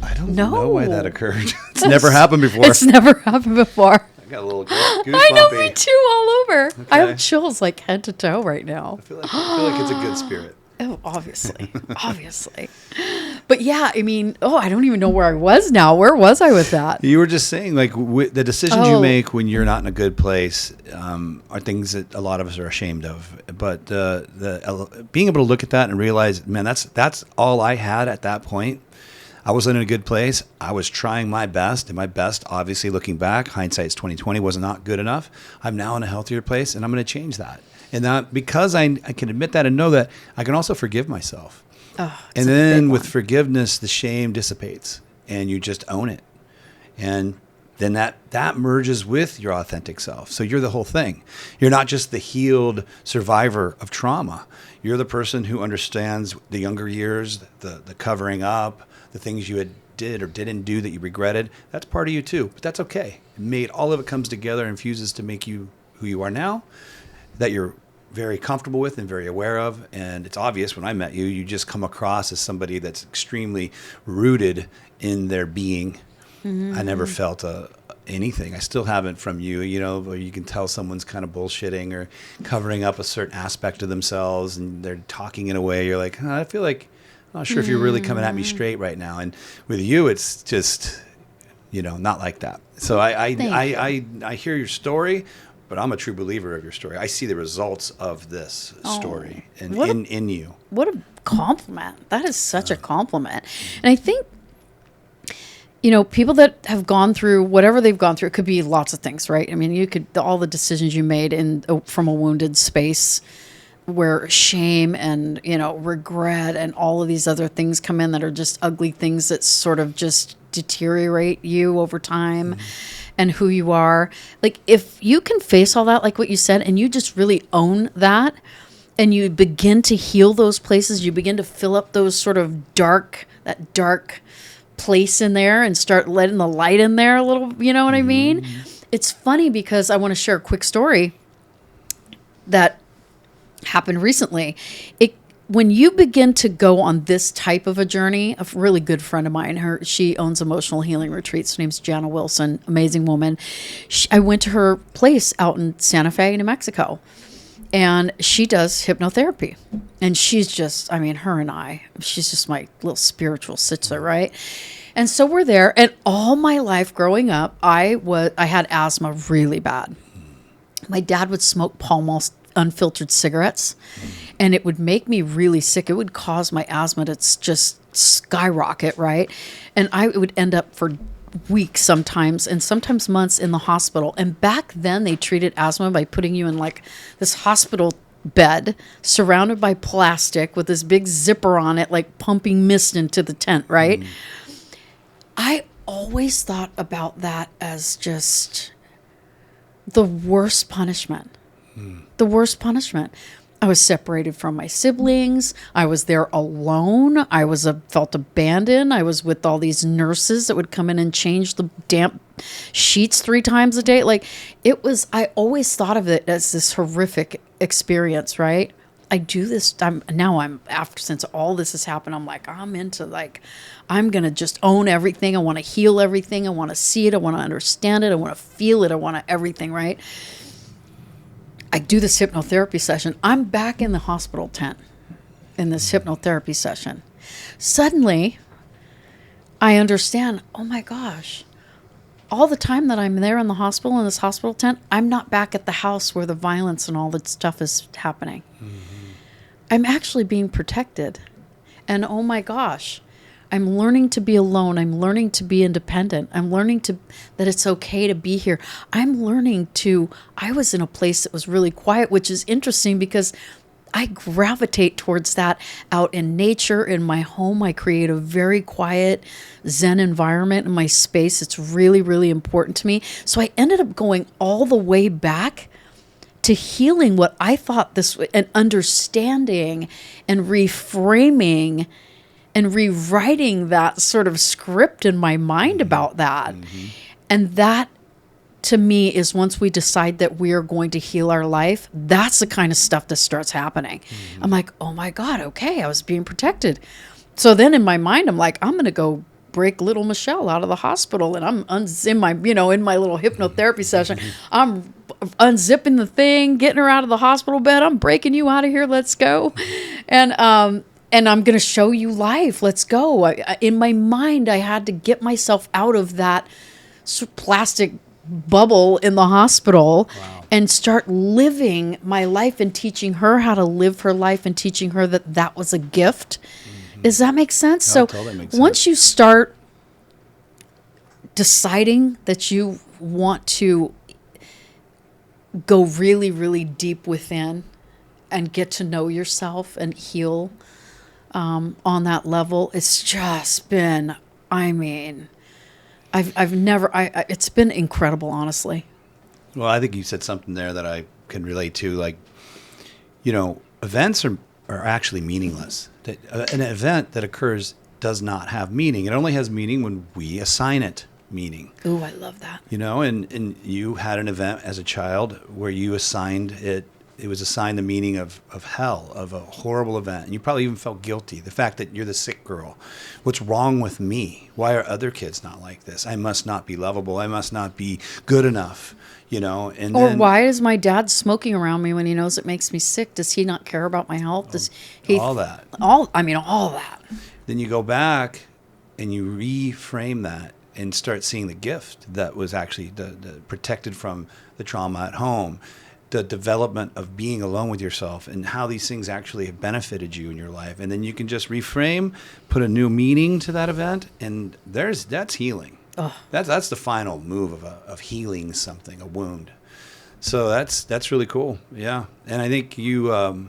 I don't know why that occurred. It's never happened before. It's never happened before. I got a little goosebumpy. I know, me too, all over. Okay. I have chills like head to toe right now. I feel like it's a good spirit. Oh, obviously. Obviously. But yeah, I mean, I don't even know where I was now. Where was I with that? You were just saying, like, the decisions you make when you're not in a good place are things that a lot of us are ashamed of. But being able to look at that and realize, man, that's all I had at that point. I wasn't in a good place. I was trying my best, and my best, obviously, looking back, hindsight's 20/20, was not good enough. I'm now in a healthier place, and I'm going to change that. And that, because I can admit that and know that, I can also forgive myself. And then with forgiveness, the shame dissipates, and you just own it. And then that merges with your authentic self. So you're the whole thing. You're not just the healed survivor of trauma. You're the person who understands the younger years, the covering up, the things you did or didn't do that you regretted. That's part of you too, but that's okay. All of it comes together and fuses to make you who you are now, that you're very comfortable with and very aware of. And it's obvious when I met you, you just come across as somebody that's extremely rooted in their being. I never felt anything. I still haven't from you, where you can tell someone's kind of bullshitting or covering up a certain aspect of themselves, and they're talking in a way you're like, I feel like, I'm not sure if you're really coming at me straight right now. And with you, it's just, not like that. So I hear your story, but I'm a true believer of your story. I see the results of this story in you. What a compliment. That is such a compliment. And I think, people that have gone through whatever they've gone through, it could be lots of things, right? I mean, all the decisions you made from a wounded space where shame and, regret and all of these other things come in that are just ugly things that sort of just deteriorate you over time and who you are. Like, if you can face all that, like what you said, and you just really own that, and you begin to heal those places, you begin to fill up those sort of dark place in there and start letting the light in there a little, you know what I mean? It's funny because I want to share a quick story that happened recently. When you begin to go on this type of a journey, a really good friend of mine, she owns emotional healing retreats. Her name's Jana Wilson, amazing woman. I went to her place out in Santa Fe, New Mexico. And she does hypnotherapy. And she's just, I mean, she's just my little spiritual sister, right? And so we're there. And all my life growing up, I had asthma really bad. My dad would smoke Pall Mall unfiltered cigarettes, and it would make me really sick. It would cause my asthma to just skyrocket, right? And I would end up for weeks sometimes, and sometimes months in the hospital. And back then they treated asthma by putting you in like this hospital bed surrounded by plastic with this big zipper on it, like pumping mist into the tent, right? I always thought about that as just the worst punishment. The worst punishment. I was separated from my siblings. I was there alone. I felt abandoned. I was with all these nurses that would come in and change the damp sheets 3 times a day. Like I always thought of it as this horrific experience, right? I do this. Since all this has happened, I'm like, I'm going to just own everything. I want to heal everything. I want to see it. I want to understand it. I want to feel it. I want everything, right? I do this hypnotherapy session. I'm back in the hospital tent in this hypnotherapy session. Suddenly, I understand, oh my gosh, all the time that I'm there in the hospital, in this hospital tent, I'm not back at the house where the violence and all that stuff is happening. I'm actually being protected. And oh my gosh, I'm learning to be alone. I'm learning to be independent. I'm learning that it's okay to be here. I was in a place that was really quiet, which is interesting because I gravitate towards that out in nature. In my home, I create a very quiet Zen environment in my space. It's really, really important to me. So I ended up going all the way back to healing what I thought and understanding and reframing and rewriting that sort of script in my mind about that. And that, to me, is once we decide that we are going to heal our life, that's the kind of stuff that starts happening. I'm like, oh my God, okay, I was being protected. So then in my mind, I'm like, I'm going to go break little Michelle out of the hospital. And I'm in my little hypnotherapy session, I'm unzipping the thing, getting her out of the hospital bed. I'm breaking you out of here. Let's go. And I'm going to show you life. Let's go. In my mind, I had to get myself out of that plastic bubble in the hospital and start living my life and teaching her how to live her life and teaching her that was a gift. Does that make sense? No, totally makes sense. Once you start deciding that you want to go really, really deep within and get to know yourself and heal on that level, it's just been, it's been incredible, honestly. Well, I think you said something there that I can relate to. Like, events are actually meaningless. An event that occurs does not have meaning. It only has meaning when we assign it meaning. Ooh, I love that. And you had an event as a child where you assigned it was assigned the meaning of hell, of a horrible event. And you probably even felt guilty. The fact that you're the sick girl. What's wrong with me? Why are other kids not like this? I must not be lovable. I must not be good enough, why is my dad smoking around me when he knows it makes me sick? Does he not care about my health? Does he? All that. All that. Then you go back and you reframe that and start seeing the gift that was actually the protected from the trauma at home. The development of being alone with yourself and how these things actually have benefited you in your life. And then you can just reframe, put a new meaning to that event, and that's healing. Oh. That's the final move of healing something, a wound. So that's really cool. Yeah. And I think you we're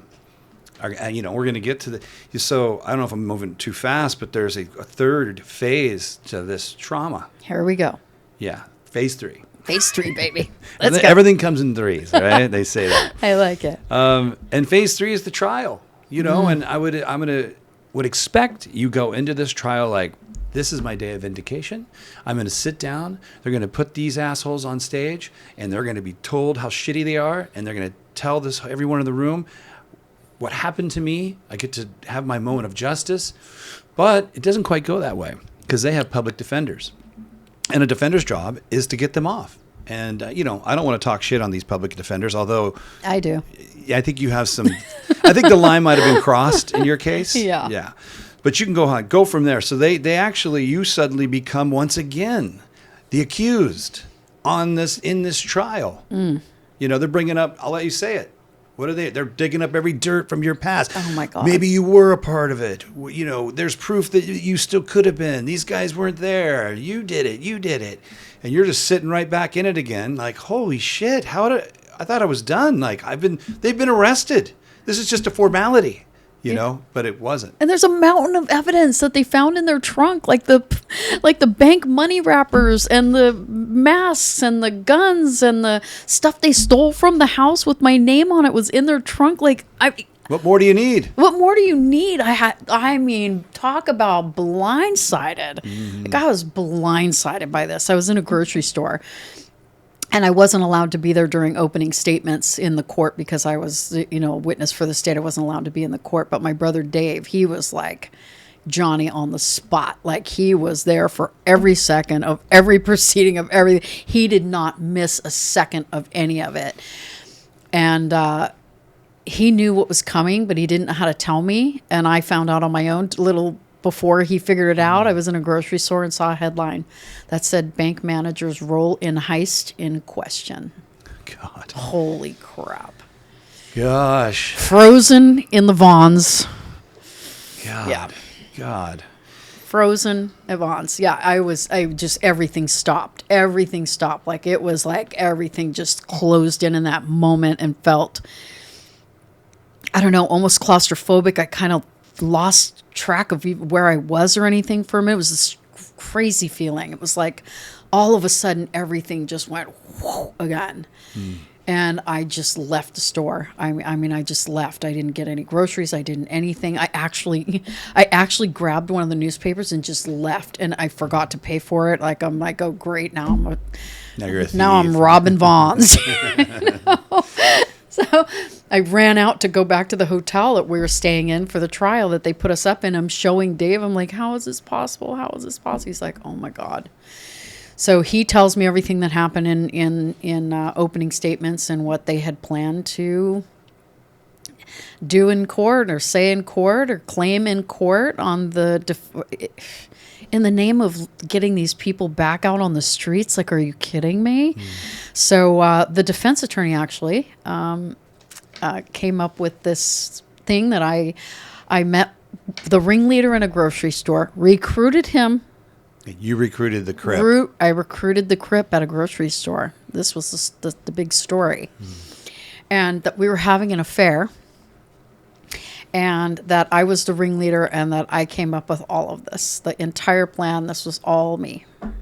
going to get to so I don't know if I'm moving too fast, but there's a third phase to this trauma. Here we go. Yeah. Phase 3. Phase 3, baby. Let's go. Everything comes in threes, right? They say that. I like it. And phase 3 is the trial, and I would expect you go into this trial like, this is my day of vindication. I'm going to sit down. They're going to put these assholes on stage, and they're going to be told how shitty they are, and they're going to tell everyone in the room what happened to me. I get to have my moment of justice, but it doesn't quite go that way because they have public defenders. And a defender's job is to get them off And, I don't want to talk shit on these public defenders, although I do. I think you have some, I think the line might have been crossed in your case. Yeah. Yeah. But you can go from there. So they actually, you suddenly become once again the accused in this trial. They're bringing up, I'll let you say it. What are they? They're digging up every dirt from your past. Oh my God. Maybe you were a part of it. There's proof that you still could have been. These guys weren't there. You did it. And you're just sitting right back in it again. Like, holy shit. I thought I was done. Like they've been arrested. This is just a formality, but it wasn't. And there's a mountain of evidence that they found in their trunk, like the bank money wrappers and the masks and the guns and the stuff they stole from the house with my name on it was in their trunk. What more do you need? What more do you need? Talk about blindsided. Mm-hmm. I was blindsided by this. I was in a grocery store. And I wasn't allowed to be there during opening statements in the court because I was, a witness for the state. I wasn't allowed to be in the court. But my brother Dave, he was like Johnny on the spot. Like he was there for every second of every proceeding of everything. He did not miss a second of any of it. And he knew what was coming, but he didn't know how to tell me. And I found out on my own little before he figured it out. I was in a grocery store and saw a headline that said bank manager's role in heist in question. God. Holy crap. Gosh. Frozen in the Vons. God. Yeah. God. Frozen at Vons. Yeah, everything stopped. Everything stopped. Like it was like everything just closed in that moment and felt, I don't know, almost claustrophobic. I kind of lost track of where I was or anything for a minute. It was this crazy feeling. It was like all of a sudden everything just went whoo again. And I just left the store. I just left. I didn't get any groceries. I didn't anything. I actually grabbed one of the newspapers and just left, and I forgot to pay for it. Like I'm like, oh great, now I'm robbing Vons. So I ran out to go back to the hotel that we were staying in for the trial that they put us up in. I'm showing Dave. I'm like, how is this possible? How is this possible? He's like, oh my God. So he tells me everything that happened in opening statements and what they had planned to do in court or say in court or claim in court on in the name of getting these people back out on the streets. Like, are you kidding me? So the defense attorney actually came up with this thing that I met the ringleader in a grocery store, recruited him. You recruited the Crip. I recruited the Crip at a grocery store. This was the big story. And that we were having an affair. And that I was the ringleader and that I came up with all of this. The entire plan, this was all me. Oh, my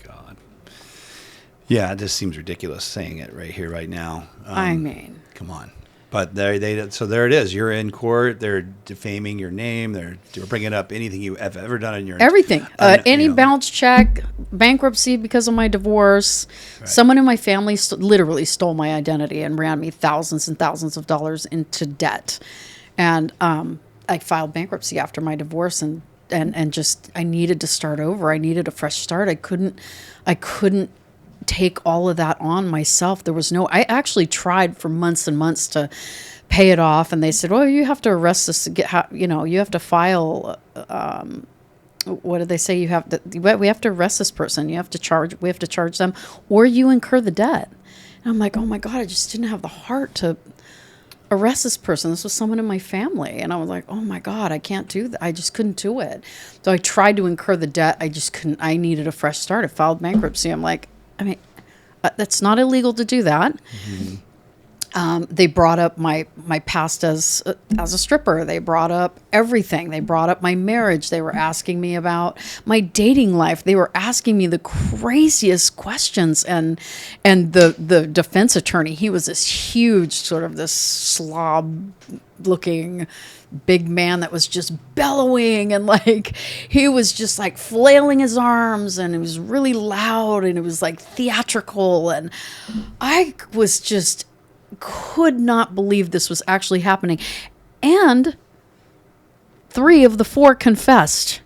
God. Yeah, it just seems ridiculous saying it right here, right now. Come on. But there it is. You're in court. They're defaming your name. They're bringing up anything you have ever done in your everything. Any bounce check, bankruptcy because of my divorce. Right. Someone in my family literally stole my identity and ran me thousands and thousands of dollars into debt. And I filed bankruptcy after my divorce and just I needed to start over. I needed a fresh start. I couldn't take all of that on myself. I actually tried for months and months to pay it off, and they said, "Well, you have to arrest us. You have to file. What did they say? We have to arrest this person. We have to charge them, or you incur the debt." And I'm like, "Oh my God, I just didn't have the heart to arrest this person. This was someone in my family." And I was like, "Oh my God, I can't do that. I just couldn't do it." So I tried to incur the debt. I just couldn't. I needed a fresh start. I filed bankruptcy. I'm like, that's not illegal to do that. Mm-hmm. They brought up my past as a stripper. They brought up everything. They brought up my marriage. They were asking me about my dating life. They were asking me the craziest questions. And the defense attorney, he was this huge sort of this slob-looking big man that was just bellowing, and like he was just like flailing his arms, and it was really loud, and it was like theatrical, and I was just could not believe this was actually happening. And 3 of the 4 confessed,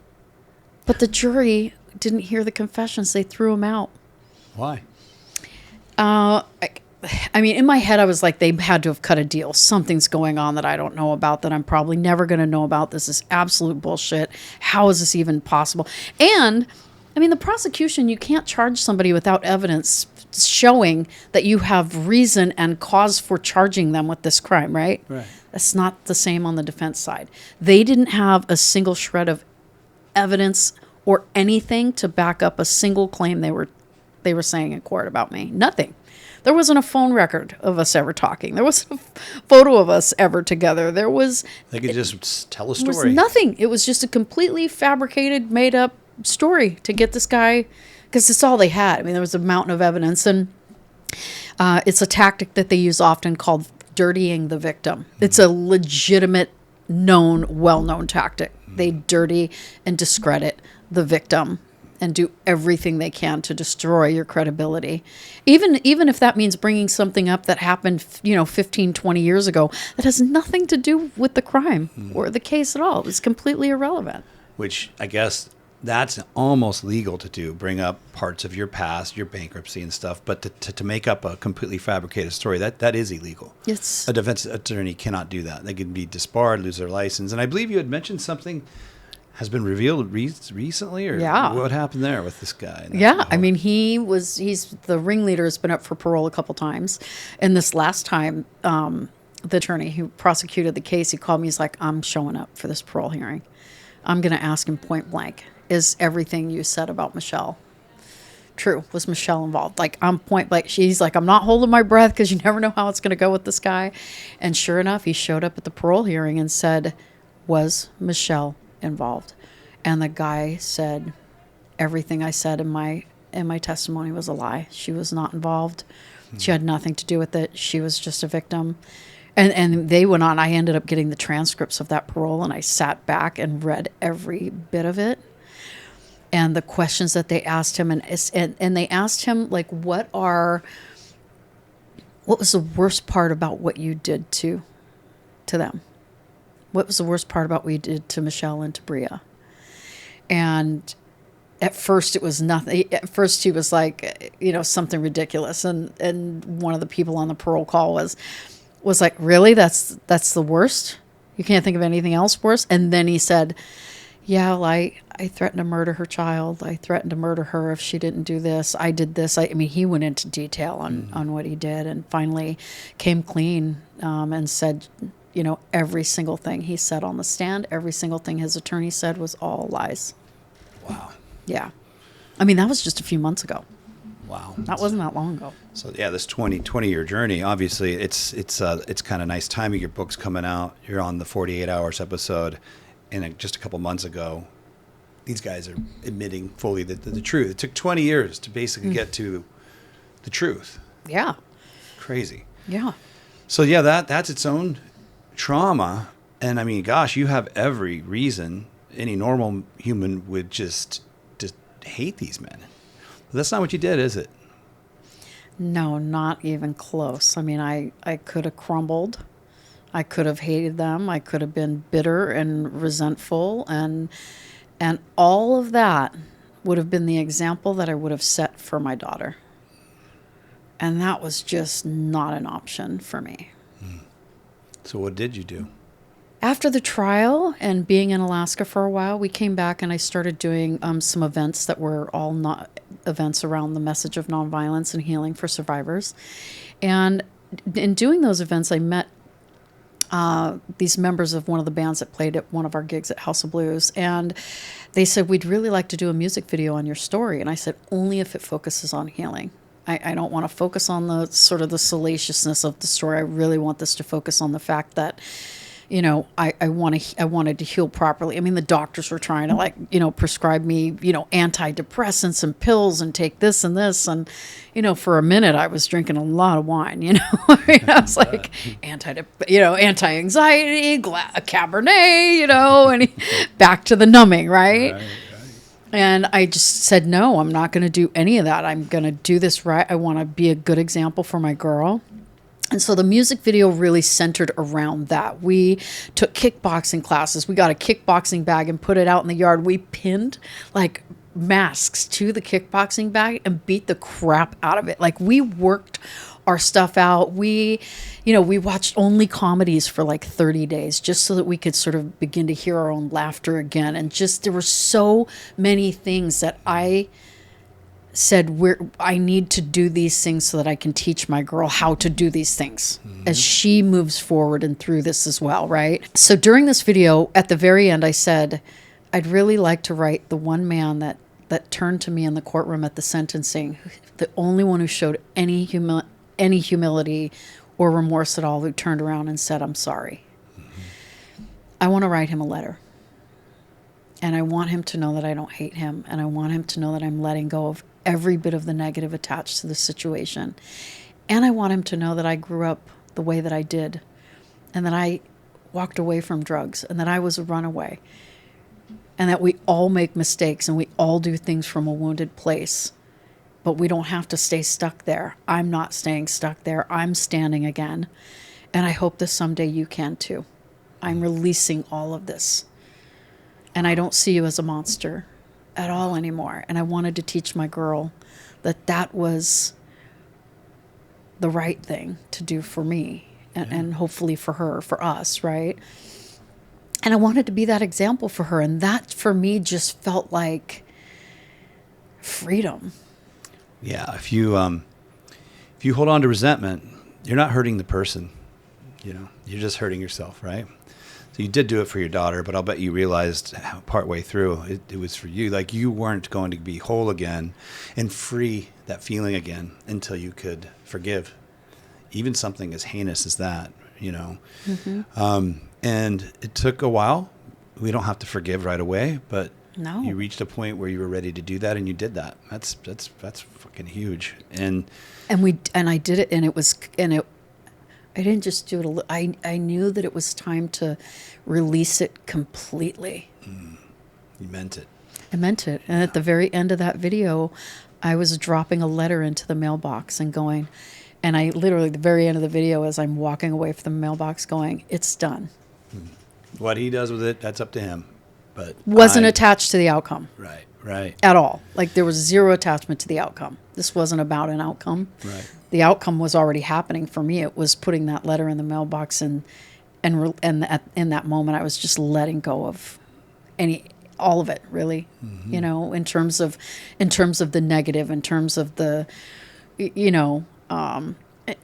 but the jury didn't hear the confessions. They threw them out. Why? I mean, in my head, I was like, they had to have cut a deal. Something's going on that I don't know about, that I'm probably never going to know about. This is absolute bullshit. How is this even possible? And, I mean, the prosecution, you can't charge somebody without evidence showing that you have reason and cause for charging them with this crime, right? Right. That's not the same on the defense side. They didn't have a single shred of evidence or anything to back up a single claim they were saying in court about me. Nothing. There wasn't a phone record of us ever talking. There wasn't a photo of us ever together. They could just tell a There was story. nothing. It was just a completely fabricated, made up story to get this guy, because it's all they had. I mean, there was a mountain of evidence, and it's a tactic that they use often called dirtying the victim. It's a legitimate, known, well-known tactic. They dirty and discredit the victim and do everything they can to destroy your credibility. Even if that means bringing something up that happened, 15, 20 years ago, that has nothing to do with the crime or the case at all. It's completely irrelevant. Which I guess that's almost legal to do, bring up parts of your past, your bankruptcy and stuff, but to make up a completely fabricated story, that is illegal. It's A defense attorney cannot do that. They could be disbarred, lose their license. And I believe you had mentioned something has been revealed recently, or Yeah. what happened there with this guy? Yeah, I mean, he's the ringleader, has been up for parole a couple times. And this last time, the attorney who prosecuted the case, he called me, he's like, I'm showing up for this parole hearing. I'm going to ask him point blank, is everything you said about Michelle true? Was Michelle involved? Like, I'm point blank. She's like, I'm not holding my breath because you never know how it's going to go with this guy. And sure enough, he showed up at the parole hearing and said, was Michelle involved? And the guy said, everything I said in my testimony was a lie. She was not involved. She had nothing to do with it. She was just a victim. And they went on. I ended up getting the transcripts of that parole, and I sat back and read every bit of it. And the questions that they asked him, and they asked him, like, what was the worst part about what you did to them? What was the worst part about what you did to Michelle and to Breea? And at first it was nothing. At first he was like, something ridiculous. And one of the people on the parole call was like, really? That's the worst? You can't think of anything else worse? And then he said, yeah, well, I threatened to murder her child. I threatened to murder her if she didn't do this. I did this. I mean, he went into detail on what he did, and finally came clean and said, every single thing he said on the stand, every single thing his attorney said was all lies. Wow. Yeah. I mean, that was just a few months ago. Wow. That wasn't that long ago. So yeah, this 20-year journey, obviously it's kind of nice timing. Your book's coming out. You're on the 48 Hours episode. And just a couple months ago, these guys are admitting fully the truth. It took 20 years to basically get to the truth. Yeah. Crazy. Yeah. So yeah, that's its own trauma. And I mean, gosh, you have every reason any normal human would just hate these men. But that's not what you did, is it? No, not even close. I mean, I could have crumbled. I could have hated them. I could have been bitter and resentful, and all of that would have been the example that I would have set for my daughter. And that was just not an option for me. So what did you do? After the trial and being in Alaska for a while, we came back and I started doing some events that were all not events around the message of nonviolence and healing for survivors. And in doing those events, I met these members of one of the bands that played at one of our gigs at House of Blues. And they said, we'd really like to do a music video on your story. And I said, only if it focuses on healing. I don't want to focus on the sort of the salaciousness of the story. I really want this to focus on the fact that, I wanted to heal properly. I mean, the doctors were trying to prescribe me, antidepressants and pills and take this and this. And, for a minute I was drinking a lot of wine, I was like anti-anxiety, Cabernet, and back to the numbing, right? And I just said, no, I'm not going to do any of that. I'm going to do this right. I want to be a good example for my girl. And so the music video really centered around that. We took kickboxing classes. We got a kickboxing bag and put it out in the yard. We pinned like masks to the kickboxing bag and beat the crap out of it. Like, we worked our stuff out. We watched only comedies for like 30 days just so that we could sort of begin to hear our own laughter again. And just, there were so many things that I said, I need to do these things so that I can teach my girl how to do these things as she moves forward and through this as well, right? So during this video, at the very end, I said, I'd really like to write the one man that turned to me in the courtroom at the sentencing, the only one who showed any humility or remorse at all, who turned around and said, I'm sorry. I want to write him a letter. And I want him to know that I don't hate him. And I want him to know that I'm letting go of every bit of the negative attached to the situation. And I want him to know that I grew up the way that I did. And that I walked away from drugs. And that I was a runaway. And that we all make mistakes. And we all do things from a wounded place. But we don't have to stay stuck there. I'm not staying stuck there. I'm standing again. And I hope that someday you can too. I'm releasing all of this. And I don't see you as a monster at all anymore. And I wanted to teach my girl that was the right thing to do for me and hopefully for her, for us, right? And I wanted to be that example for her. And that for me just felt like freedom. Yeah, if you hold on to resentment, you're not hurting the person. You're just hurting yourself, right? So you did do it for your daughter, but I'll bet you realized partway through it was for you. Like, you weren't going to be whole again and free that feeling again until you could forgive, even something as heinous as that. And it took a while. We don't have to forgive right away, but no. You reached a point where you were ready to do that, and you did that. That's fucking huge. And I did it, I didn't just do it. I knew that it was time to release it completely. You meant it. I meant it. And at the very end of that video, I was dropping a letter into the mailbox and going, and I literally, the very end of the video, as I'm walking away from the mailbox going, it's done. What he does with it, that's up to him. But wasn't attached to the outcome. Right. At all. Like, there was zero attachment to the outcome. This wasn't about an outcome. Right. The outcome was already happening for me. It was putting that letter in the mailbox, and in that moment, I was just letting go of all of it, really. In terms of the negative, in terms of the, in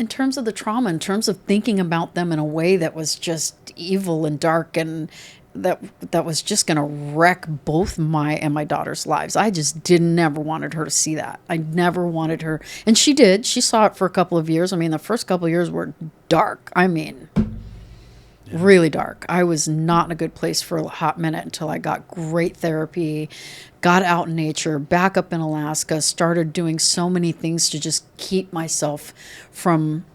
terms of the trauma, in terms of thinking about them in a way that was just evil and dark, and that was just going to wreck both my and my daughter's lives. I just never wanted her to see that. I never wanted her. And she did. She saw it for a couple of years. I mean, the first couple of years were dark. I mean, really dark. I was not in a good place for a hot minute until I got great therapy, got out in nature, back up in Alaska, started doing so many things to just keep myself from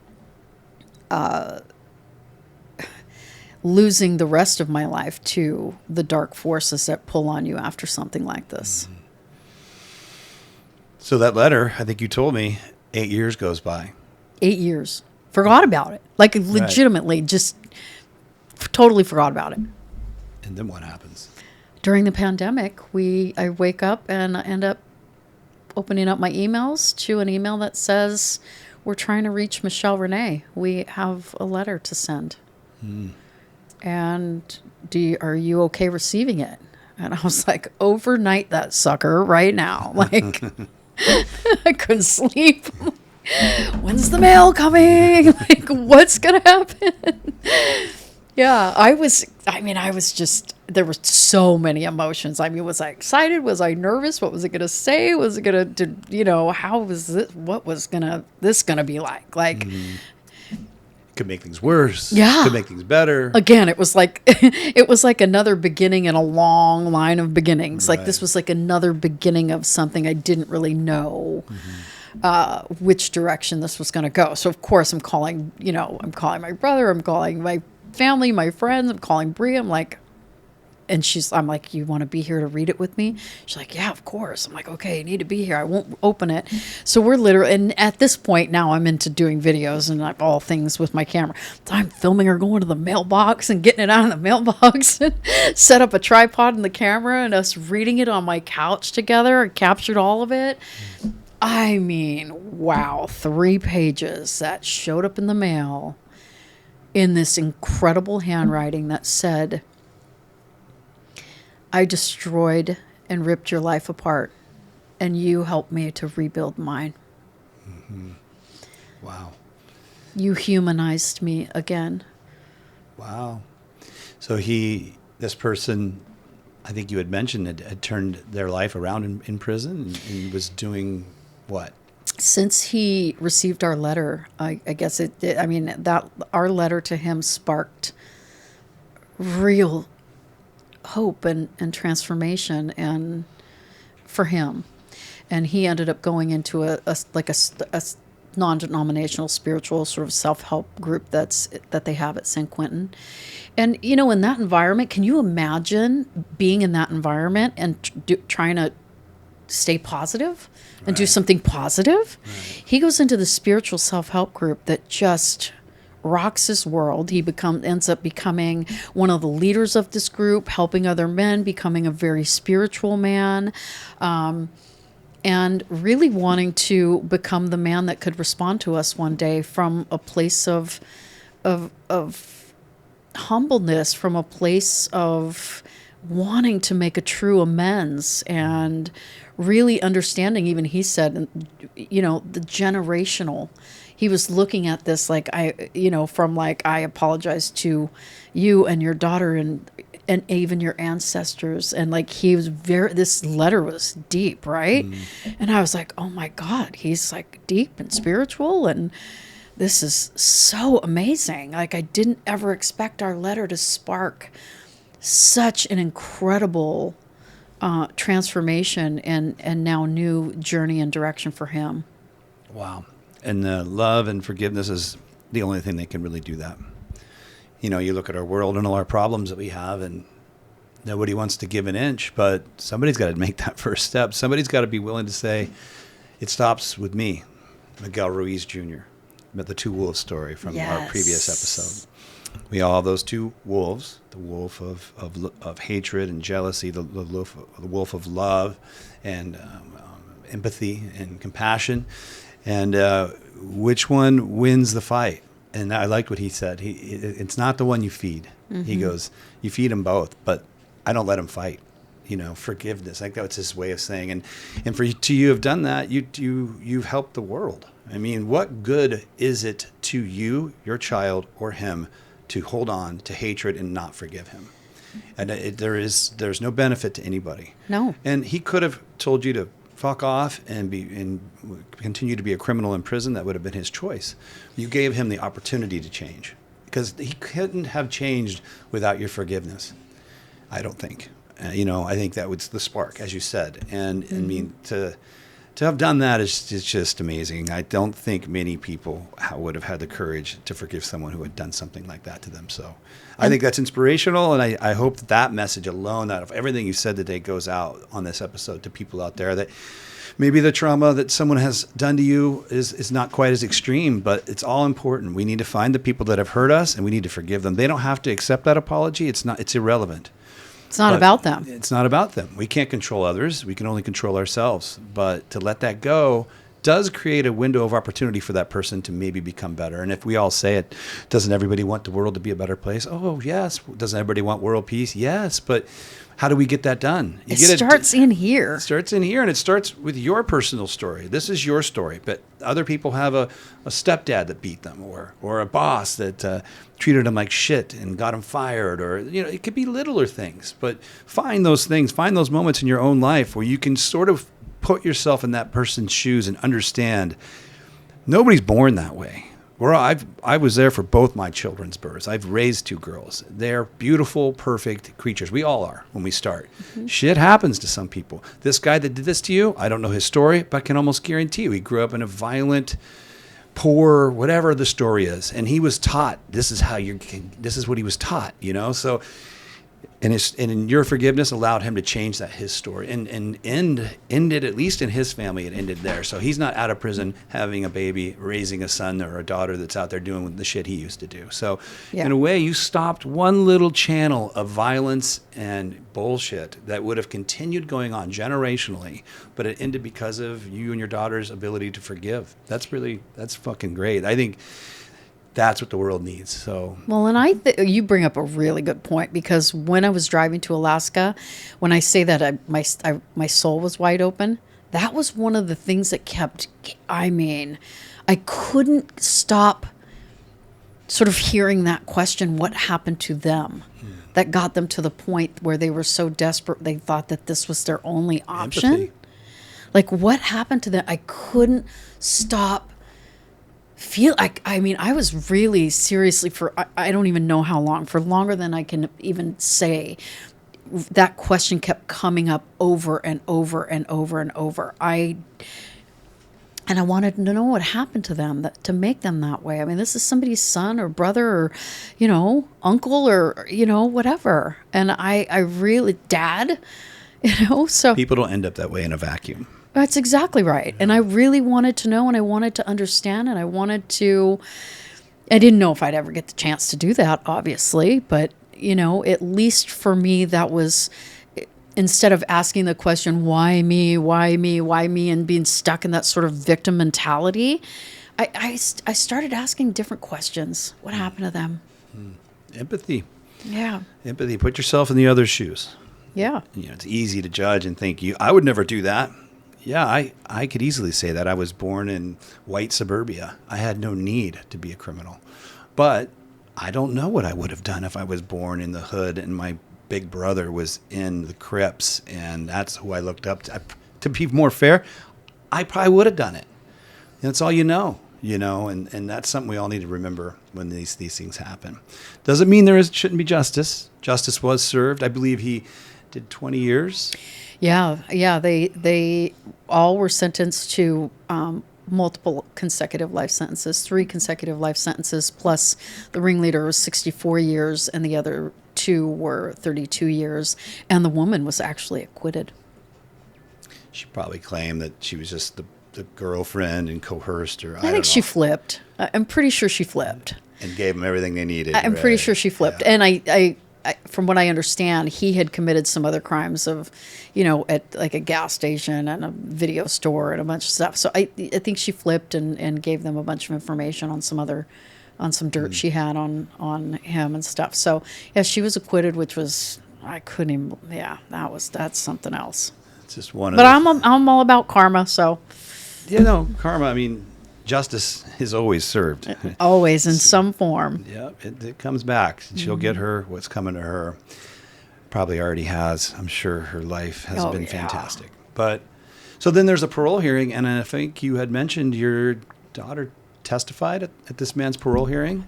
losing the rest of my life to the dark forces that pull on you after something like this. So that letter, I think you told me, 8 years goes by. 8 years. Forgot about it. Like, legitimately, just totally forgot about it. And then what happens? During the pandemic, I wake up and I end up opening up my emails to an email that says, we're trying to reach Michelle Renee. We have a letter to send. And are you okay receiving it? And I was like, overnight that sucker right now. Like, I couldn't sleep. When's the mail coming? Like, what's going to happen? Yeah, I was just, there were so many emotions. I mean, was I excited? Was I nervous? What was it going to say? Was it going to, how was this, what was this going to be like? Like, could make things worse. Yeah. Could make things better. Again, it was like another beginning in a long line of beginnings. Like, this was like another beginning of something I didn't really know which direction this was going to go. So of course I'm calling my brother, I'm calling my family, my friends, I'm calling Breea. I'm like, I'm like, you want to be here to read it with me? She's like, yeah, of course. I'm like, okay, you need to be here. I won't open it. So we're literally, and at this point now I'm into doing videos and like all things with my camera. So I'm filming her going to the mailbox and getting it out of the mailbox and set up a tripod in the camera and us reading it on my couch together. I captured all of it. I mean, wow, 3 pages that showed up in the mail in this incredible handwriting that said, I destroyed and ripped your life apart, and you helped me to rebuild mine. Mm-hmm. Wow. You humanized me again. Wow. So this person, I think you had mentioned, had turned their life around in prison and was doing what? Since he received our letter, I guess that our letter to him sparked real hope and transformation and for him. And he ended up going into a non-denominational spiritual sort of self-help group that they have at San Quentin. And, in that environment, can you imagine being in that environment and trying to stay positive and do something positive? Right. He goes into the spiritual self-help group that just rocks his world. He ends up becoming one of the leaders of this group, helping other men, becoming a very spiritual man, and really wanting to become the man that could respond to us one day from a place of humbleness, from a place of wanting to make a true amends and really understanding. Even he said, the generational. He was looking at this like I apologize to you and your daughter and even your ancestors. And like this letter was deep, right? And I was like, oh my God, he's like deep and spiritual. And this is so amazing. Like I didn't ever expect our letter to spark such an incredible transformation and now new journey and direction for him. Wow. And love and forgiveness is the only thing that can really do that. You look at our world and all our problems that we have, and nobody wants to give an inch, but somebody's got to make that first step. Somebody's got to be willing to say, it stops with me, Miguel Ruiz Jr., about the 2 wolves story from our previous episode. We all have those 2 wolves, the wolf of hatred and jealousy, the wolf of love and empathy and compassion. And which one wins the fight? And I liked what he said. It's not the one you feed. Mm-hmm. He goes, you feed them both, but I don't let them fight. Forgiveness. I think that's his way of saying. And for you have done that. You've helped the world. I mean, what good is it to you, your child, or him to hold on to hatred and not forgive him? And there's no benefit to anybody. No. And he could have told you to fuck off and continue to be a criminal in prison. That would have been his choice. You gave him the opportunity to change because he couldn't have changed without your forgiveness. I don't think. I think that was the spark, as you said. And I mean, to have done that is just amazing. I don't think many people would have had the courage to forgive someone who had done something like that to them. So I think that's inspirational, and I hope that message alone, out of everything you said today, goes out on this episode to people out there that maybe the trauma that someone has done to you is not quite as extreme, but it's all important. We need to find the people that have hurt us, and we need to forgive them. They don't have to accept that apology. It's irrelevant. It's not about them. It's not about them. We can't control others. We can only control ourselves. But to let that go does create a window of opportunity for that person to maybe become better. And if we all say it, doesn't everybody want the world to be a better place? Oh, yes. Doesn't everybody want world peace? Yes. But how do we get that done? It starts in here. It starts in here, and it starts with your personal story. This is your story. But other people have a stepdad that beat them, or a boss that treated them like shit and got them fired, or it could be littler things. But find those things, find those moments in your own life where you can sort of put yourself in that person's shoes and understand nobody's born that way. I was there for both my children's births. I've raised 2 girls. They're beautiful, perfect creatures. We all are when we start. Mm-hmm. Shit happens to some people. This guy that did this to you, I don't know his story, but I can almost guarantee you he grew up in a violent, poor, whatever the story is. And he was taught, this is what he was taught, So And your forgiveness allowed him to change his story and ended, at least in his family, it ended there. So he's not out of prison having a baby, raising a son or a daughter that's out there doing the shit he used to do. So in a way, you stopped one little channel of violence and bullshit that would have continued going on generationally, but it ended because of you and your daughter's ability to forgive. That's fucking great. I think that's what the world needs. So well, and you bring up a really good point, because when I was driving to Alaska, when I say that my soul was wide open, that was one of the things that kept. I mean, I couldn't stop sort of hearing that question: what happened to them? That got them to the point where they were so desperate they thought that this was their only option. Empathy. Like, what happened to them? I couldn't stop. I was really seriously I don't even know how long, for longer than I can even say. That question kept coming up over and over and over and over. And I wanted to know what happened to them to make them that way. I mean, this is somebody's son or brother or, uncle or, whatever. And I really, dad, so. People don't end up that way in a vacuum. That's exactly right. And I really wanted to know, and I wanted to understand, and I didn't know if I'd ever get the chance to do that, obviously, but, at least for me, that was, instead of asking the question, why me, and being stuck in that sort of victim mentality, I started asking different questions. What happened to them? Empathy. Yeah. Empathy. Put yourself in the other's shoes. Yeah. It's easy to judge and think I would never do that. Yeah, I could easily say that. I was born in white suburbia. I had no need to be a criminal. But I don't know what I would have done if I was born in the hood and my big brother was in the Crips, and that's who I looked up to. To be more fair, I probably would have done it. That's all and that's something we all need to remember when these things happen. Doesn't mean shouldn't be justice. Justice was served. I believe he did 20 years. Yeah. They all were sentenced to multiple consecutive life sentences, 3 consecutive life sentences, plus the ringleader was 64 years, and the other 2 were 32 years, and the woman was actually acquitted. She probably claimed that she was just the girlfriend and coerced her. I think she flipped. I'm pretty sure she flipped. And gave them everything they needed. I'm pretty sure she flipped. Yeah. And I, from what I understand, he had committed some other crimes of, at like a gas station and a video store and a bunch of stuff. So I think she flipped and gave them a bunch of information on some dirt she had on him and stuff. So yeah, she was acquitted, which was, I couldn't even, that's something else. It's just one of But I'm all about karma, so. Karma, I mean, justice is always served. Always in some form. Yeah, it comes back. She'll get what's coming to her. Probably already has. I'm sure her life has been fantastic. But so then there's a parole hearing, and I think you had mentioned your daughter testified at this man's parole hearing.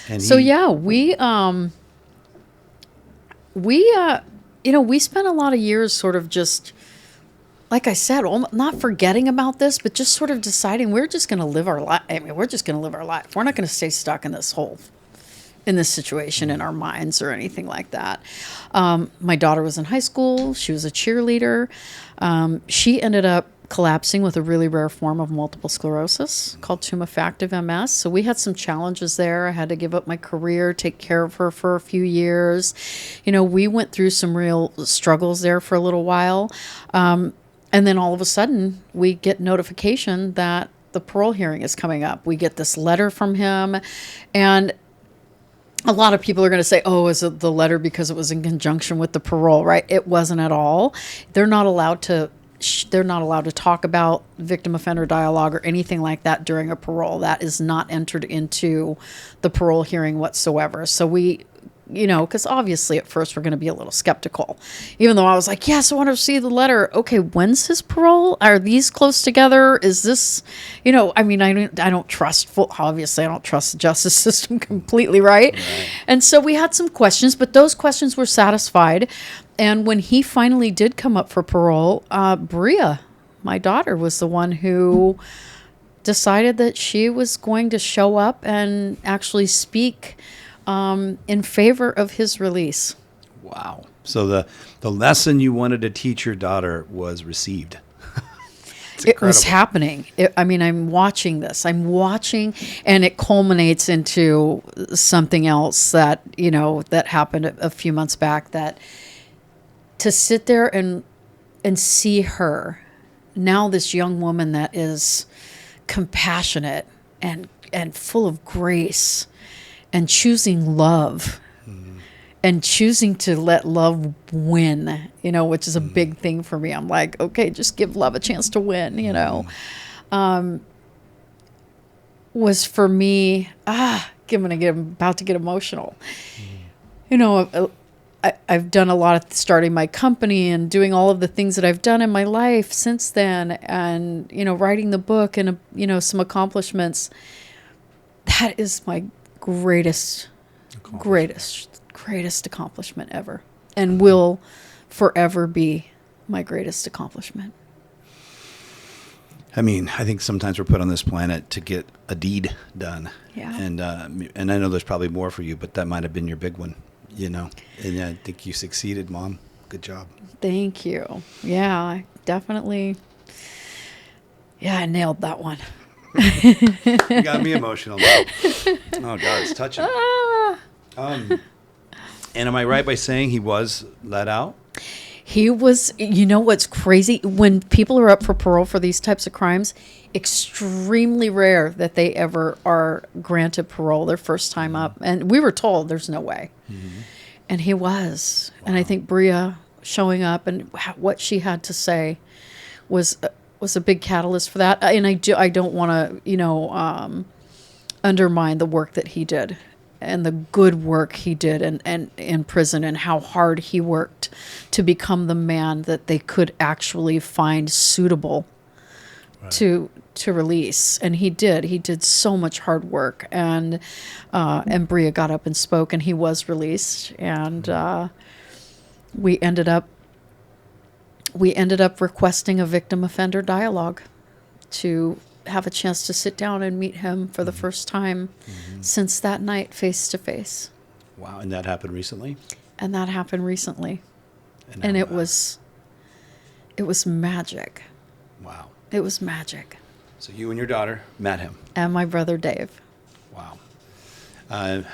And we spent a lot of years sort of just, like I said, not forgetting about this, but just sort of deciding we're just going to live our life. I mean, we're just going to live our life. We're not going to stay stuck in this situation in our minds or anything like that. My daughter was in high school. She was a cheerleader. She ended up collapsing with a really rare form of multiple sclerosis called tumefactive MS. So we had some challenges there. I had to give up my career, take care of her for a few years. We went through some real struggles there for a little while. And then all of a sudden, we get notification that the parole hearing is coming up. We get this letter from him, and a lot of people are going to say, oh, is it the letter because it was in conjunction with the parole, right? It wasn't at all. They're not allowed to talk about victim offender dialogue or anything like that during a parole. That is not entered into the parole hearing whatsoever. So we, because obviously at first we're going to be a little skeptical, even though I was like, yes, I want to see the letter. Okay, when's his parole? Are these close together? Is this, I don't trust, obviously I don't trust the justice system completely, right? And so we had some questions, but those questions were satisfied. And when he finally did come up for parole, Breea, my daughter, was the one who decided that she was going to show up and actually speak in favor of his release. Wow. So the lesson you wanted to teach your daughter was received. It was happening. I'm watching this. I'm watching, and it culminates into something else that, that happened a few months back, that to sit there and see her, now this young woman that is compassionate and full of grace and choosing love and choosing to let love win, which is a big thing for me. I'm like, okay, just give love a chance to win, was for me, I'm about to get emotional. I've done a lot of starting my company and doing all of the things that I've done in my life since then, and, writing the book and, some accomplishments. That is my greatest accomplishment ever, and will forever be my greatest accomplishment. I think sometimes we're put on this planet to get a deed done. Yeah. And I know there's probably more for you, but that might have been your big one, and I think you succeeded, Mom. Good job. Thank you. Yeah, I definitely. Yeah, I nailed that one. You got me emotional now. Oh God, it's touching. And am I right by saying he was let out? He was. What's crazy? When people are up for parole for these types of crimes, extremely rare that they ever are granted parole their first time up. And we were told there's no way. Mm-hmm. And he was. Wow. And I think Breea showing up and what she had to say was a big catalyst for that. And I don't want to, undermine the work that he did and the good work he did and in prison, and how hard he worked to become the man that they could actually find suitable to release. And he did so much hard work, and Breea got up and spoke, and he was released. And we ended up requesting a victim offender dialogue to have a chance to sit down and meet him for the first time since that night, face to face. Wow. And that happened recently? And that happened recently. And it was magic. Wow. It was magic. So you and your daughter met him. And my brother Dave. Wow. I'm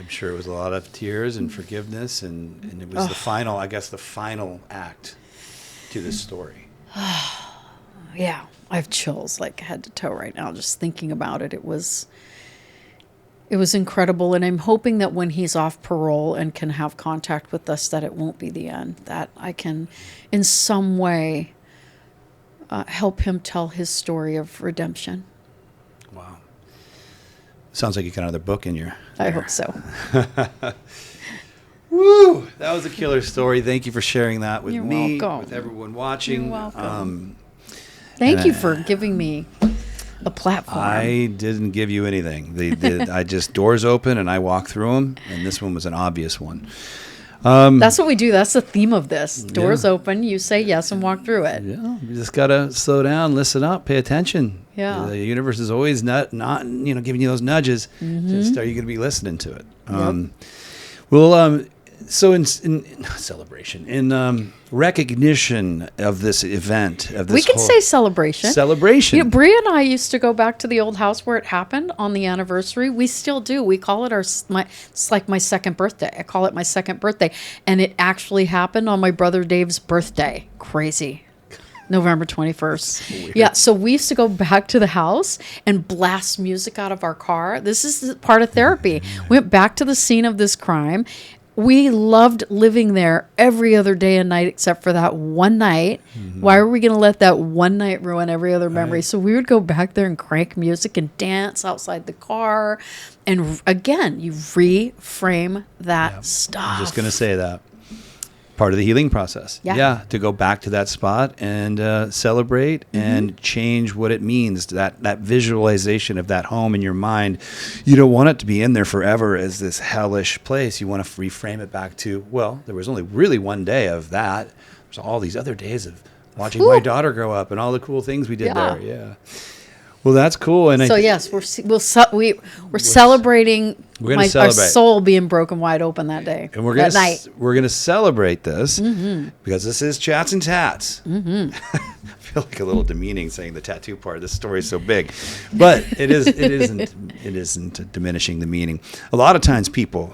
sure it was a lot of tears and forgiveness, and it was the final act to this story. Yeah, I have chills like head to toe right now just thinking about it. It was incredible, and I'm hoping that when he's off parole and can have contact with us, that it won't be the end, that I can in some way help him tell his story of redemption. Wow. Sounds like you got another book in your... I hope so. Woo! That was a killer story. Thank you for sharing that with You're me, welcome. with everyone watching. You're welcome. Thank you for giving me a platform. I didn't give you anything. I just, doors open and I walk through them, and this one was an obvious one. That's what we do. That's the theme of this. Doors open, you say yes and walk through it. Yeah, you just got to slow down, listen up, pay attention. Yeah. The universe is always not giving you those nudges. Just, are you going to be listening to it? Well, so in celebration, in recognition of this event, of this we can say celebration. Celebration. Breea and I used to go back to the old house where it happened on the anniversary. We still do. We call it it's like my second birthday. I call it my second birthday, and it actually happened on my brother Dave's birthday. Crazy. November 21st. Yeah, so we used to go back to the house and blast music out of our car. This is part of therapy. Went back to the scene of this crime. We loved living there every other day and night except for that one night. Why are we going to let that one night ruin every other memory? So we would go back there and crank music and dance outside the car. And again, you reframe that stuff. I'm just going to say that. Part of the healing process. Yeah, to go back to that spot and celebrate and change what it means, that visualization of that home in your mind. You don't want it to be in there forever as this hellish place. You want to reframe it back to, well, there was only really one day of that. There's all these other days of watching my daughter grow up and all the cool things we did there. Yeah. Well, that's cool. And so yes, we're celebrating We're going to Our celebrate. soul being broken wide open that day. And we're that gonna night. we're gonna celebrate this because this is Chats and Tats. I feel like a little demeaning saying the tattoo part. This story is so big, but it isn't diminishing the meaning. A lot of times people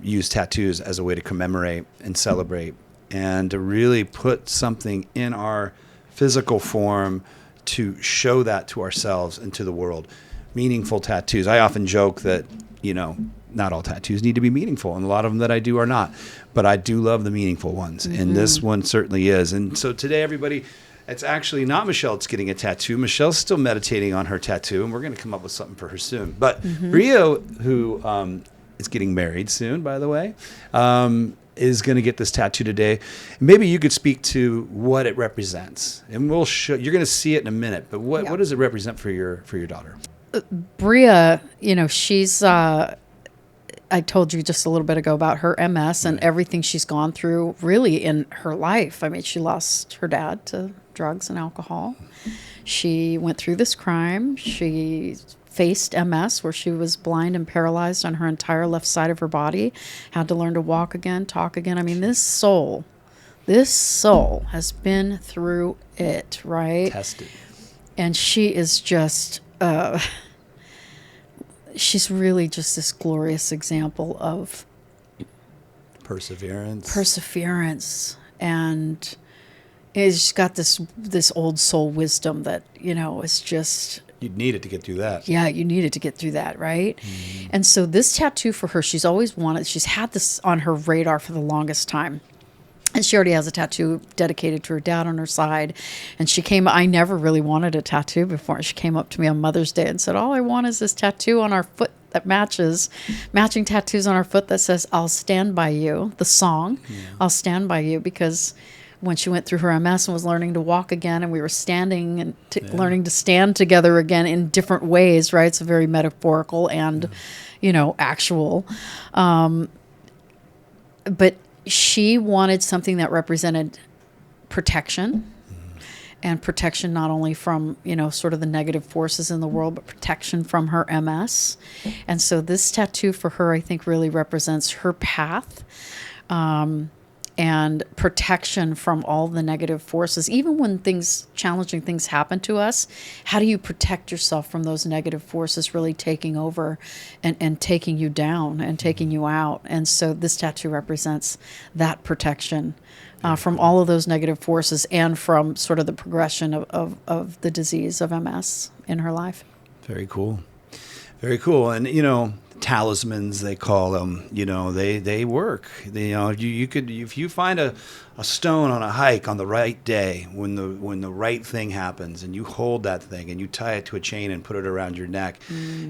use tattoos as a way to commemorate and celebrate, and to really put something in our physical form to show that to ourselves and to the world. Meaningful tattoos. I often joke that, not all tattoos need to be meaningful, and a lot of them that I do are not. But I do love the meaningful ones, and this one certainly is. And so today, everybody, it's actually not Michelle that's getting a tattoo. Michelle's still meditating on her tattoo, and we're going to come up with something for her soon. But Breea, who is getting married soon, by the way, is going to get this tattoo today. Maybe you could speak to what it represents, and we'll show. You're going to see it in a minute. But what does it represent for your daughter? Breea, she's, I told you just a little bit ago about her MS and everything she's gone through really in her life. I mean, she lost her dad to drugs and alcohol. She went through this crime. She faced MS, where she was blind and paralyzed on her entire left side of her body, had to learn to walk again, talk again. I mean, this soul has been through it, right? Tested. And she is just... she's really just this glorious example of perseverance, and she's got this old soul wisdom that is just, you'd need it to get through that. Yeah, you needed to get through that, right? And so this tattoo for her, she's had this on her radar for the longest time. And she already has a tattoo dedicated to her dad on her side. And I never really wanted a tattoo before. She came up to me on Mother's Day and said, all I want is this tattoo on our foot that matching tattoos on our foot that says, I'll stand by you, the song, I'll stand by you. Because when she went through her MS and was learning to walk again, and we were standing and learning to stand together again in different ways, right? It's a very metaphorical and, actual. But she wanted something that represented protection, and protection not only from, sort of the negative forces in the world, but protection from her MS. And so this tattoo for her, I think, really represents her path, and protection from all the negative forces. Even when challenging things happen to us, how do you protect yourself from those negative forces really taking over and taking you down and taking you out? And so this tattoo represents that protection from all of those negative forces, and from sort of the progression of the disease of MS in her life. Very cool. Very cool. And, talismans, they call them, they work. You could, if you find a stone on a hike on the right day, when the right thing happens, and you hold that thing and you tie it to a chain and put it around your neck,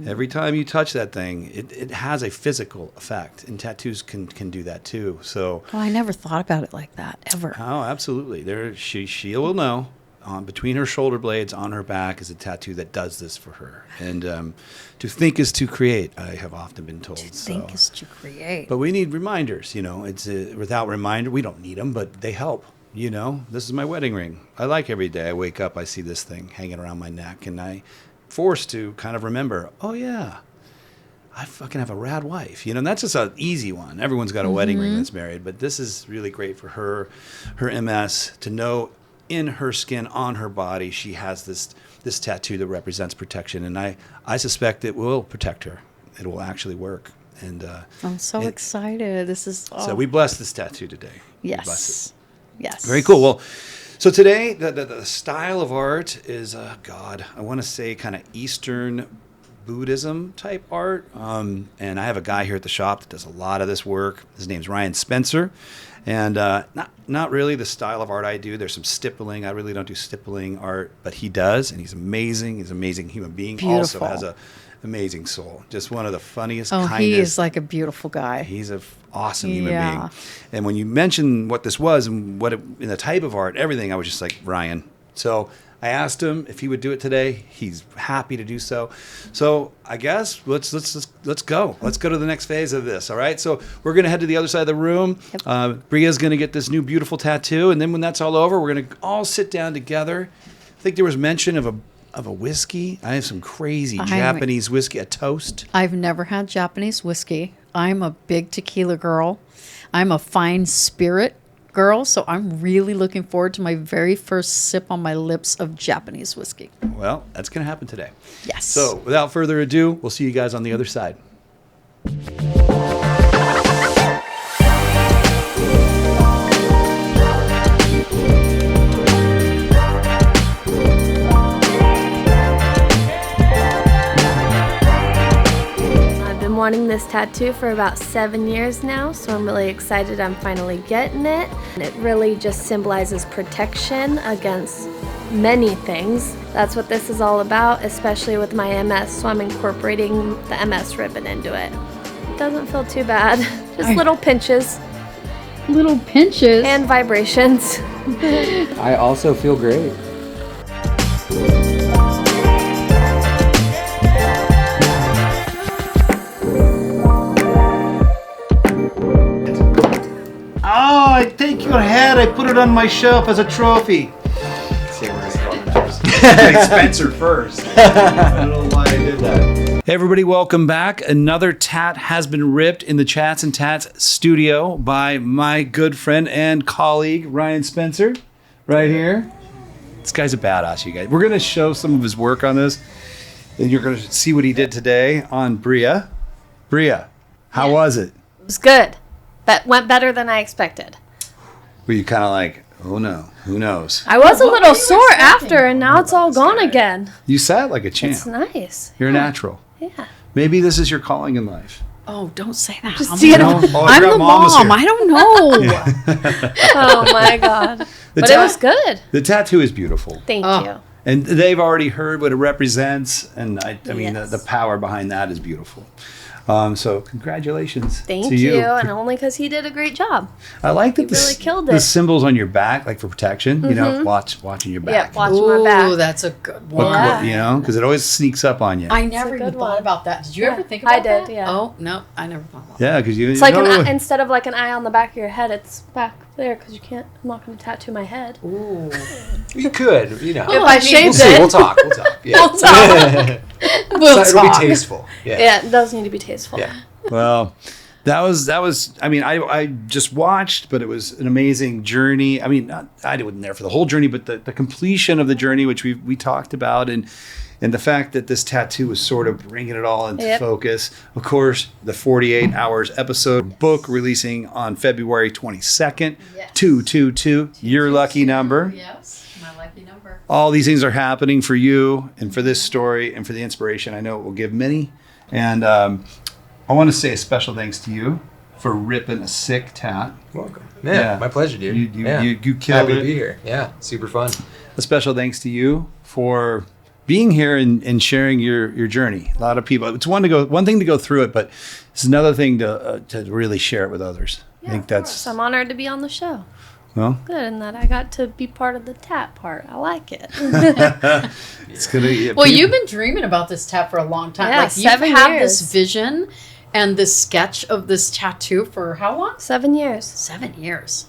every time you touch that thing, it has a physical effect, and tattoos can do that too. So, I never thought about it like that ever. Oh, absolutely. She will know. Between her shoulder blades on her back is a tattoo that does this for her. And to think is to create, I have often been told. To think is to create. But we need reminders, It's without reminder, we don't need them, but they help. This is my wedding ring. I like every day I wake up, I see this thing hanging around my neck, and I'm forced to kind of remember, oh, yeah, I fucking have a rad wife. And that's just an easy one. Everyone's got a wedding ring that's married, but this is really great for her MS, to know in her skin, on her body, she has this tattoo that represents protection, and I suspect it will protect her. It will actually work. And I'm so excited. This is so we bless this tattoo today. Yes. Bless it. Yes. Very cool. Well, so today the style of art is I want to say kind of Eastern Buddhism type art. And I have a guy here at the shop that does a lot of this work. His name's Ryan Spencer. And not really the style of art I do. There's some stippling. I really don't do stippling art, but he does, and he's amazing. He's an amazing human being. Beautiful. Also has an amazing soul. Just one of the funniest, kindest. kindest. He is like a beautiful guy. He's an awesome human being. And when you mentioned what this was and in the type of art, everything, I was just like, Ryan. So I asked him if he would do it today. He's happy to do so. So I guess let's go. Let's go to the next phase of this. All right. So we're gonna head to the other side of the room. Yep. Breea's gonna get this new beautiful tattoo, and then when that's all over, we're gonna all sit down together. I think there was mention of of a whiskey. I have some crazy Japanese whiskey, a toast. I've never had Japanese whiskey. I'm a big tequila girl. I'm a fine spirit girl, so I'm really looking forward to my very first sip on my lips of Japanese whiskey. Well, that's going to happen today. Yes. So without further ado, we'll see you guys on the other side. Wanting this tattoo for about 7 years now, so I'm really excited I'm finally getting it. And it really just symbolizes protection against many things. That's what this is all about, especially with my MS, so I'm incorporating the MS ribbon into it. It doesn't feel too bad, just little pinches. Little pinches. And vibrations. I also feel great. Oh, I take your head. I put it on my shelf as a trophy. Spencer first. I don't know why I did that. Hey everybody, welcome back. Another tat has been ripped in the Chats and Tats studio by my good friend and colleague, Ryan Spencer, right here. This guy's a badass, you guys. We're going to show some of his work on this, and you're going to see what he did today on Breea. Breea, how was it? It was good. That went better than I expected. Were you kind of like, oh no, who knows? I was a little sore after, and now it's all gone again. You sat like a champ. It's nice. You're a natural. Yeah. Maybe this is your calling in life. Oh, don't say that. Just I'm, you know, I'm the mom. I don't know. Oh my God. But it was good. The tattoo is beautiful. Thank you. And they've already heard what it represents. And I mean, Yes. the power behind that is beautiful. So congratulations Thank to you. And only because he did a great job. I like that He really killed the it. symbols on your back, like for protection, you know, watching your back. Yeah, watching my back. Ooh, that's a good What- one. Yeah. you know, because it always sneaks up on you. I never good even thought one. about that. Did you Yeah. ever think about I did, that? yeah. Oh, no, I never thought about that. Yeah, because you. It's like instead of like an eye on the back of your head, it's back there because you can't. I'm not going to tattoo my head. Ooh. You could, you know. If I We'll shaved see. it, We'll talk. We'll talk. Yeah. We'll talk. We'll It'll talk. be tasteful. Yeah. Yeah, it does need to be tasteful. Yeah. Well, that was. I mean, I just watched, but it was an amazing journey. I mean, I wasn't there for the whole journey, but the completion of the journey, which we talked about, and the fact that this tattoo was sort of bringing it all into focus. Of course, the 48 Hours episode book releasing on February 22nd. Yes. 222, your lucky number. Yes, my lucky number. All these things are happening for you and for this story and for the inspiration I know it will give many. And I want to say a special thanks to you for ripping a sick tat. Welcome. Yeah, my pleasure, dude. You killed Happy it. to be here. Yeah, super fun. A special thanks to you for being here and sharing your journey. A lot of people, it's one thing to go through it, but it's another thing to really share it with others. Yeah, I think of that's course. I'm honored to be on the show. well. Good, and that I got to be part of the tat part. I like it. It's gonna. Well, you've been dreaming about this tat for a long time. Yeah, like you've 7 had years. this vision and this sketch of this tattoo for how long? 7 years. 7 years.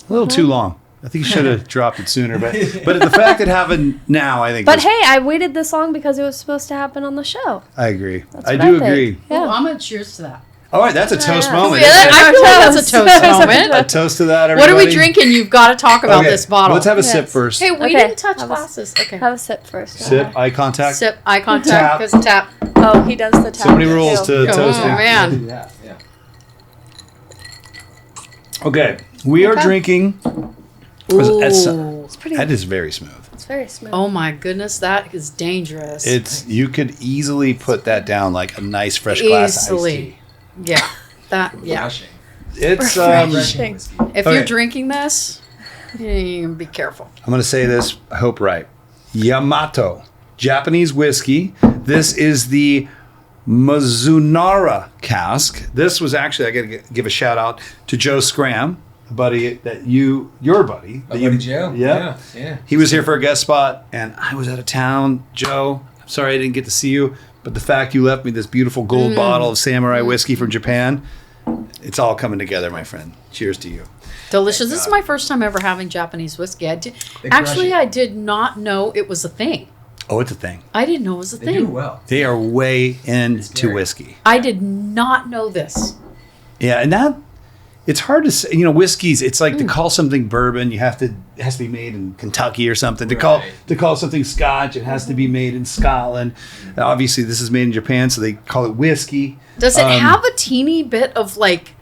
a little too long. I think you should have dropped it sooner, but the fact it happened now, I think. But hey, I waited this long because it was supposed to happen on the show. I agree. That's I what do think. agree. Yeah. Ooh, I'm going to cheers to that. All right, that's a toast moment. Yeah, I feel like that's a toast moment. A toast to that, What everybody. are we drinking? You've got to talk about Okay, this bottle. Let's have a Yes. sip first. Hey, we Okay. didn't touch Have a- glasses. Okay. Have a sip first. Sip, eye contact. Sip, eye Tap. contact, because tap. Oh, he does the tap. So many rules too. to Oh, toasting. man. Yeah. Yeah. Okay, we are Okay. drinking. Ooh. It's pretty. That is very smooth. It's very smooth. Oh, my goodness. That is dangerous. You could easily put that down like a nice fresh glass of iced Easily. tea. Yeah. Yeah. Refreshing. It's Refreshing. If Okay. you're drinking this, you can be careful. I'm going to say this, I hope right. Yamato, Japanese whiskey. This is the Mizunara cask. This was actually, I got to give a shout out to Joe Scram, a buddy that your buddy. My that you- buddy Joe. Yeah. Yeah. He was here for a guest spot, and I was out of town. Joe, I'm sorry I didn't get to see you, but the fact you left me this beautiful gold bottle of samurai whiskey from Japan, it's all coming together, my friend. Cheers to you. Delicious. This is my first time ever having Japanese whiskey. I did not know it was a thing. Oh, it's a thing. I didn't know it was a They thing. do it well. They are way into scary. whiskey. I did not know this. Yeah, and that it's hard to say. Whiskeys. It's like to call something bourbon, it has to be made in Kentucky or something. To call something Scotch, it has to be made in Scotland. Obviously, this is made in Japan, so they call it whiskey. Does it have a teeny bit of like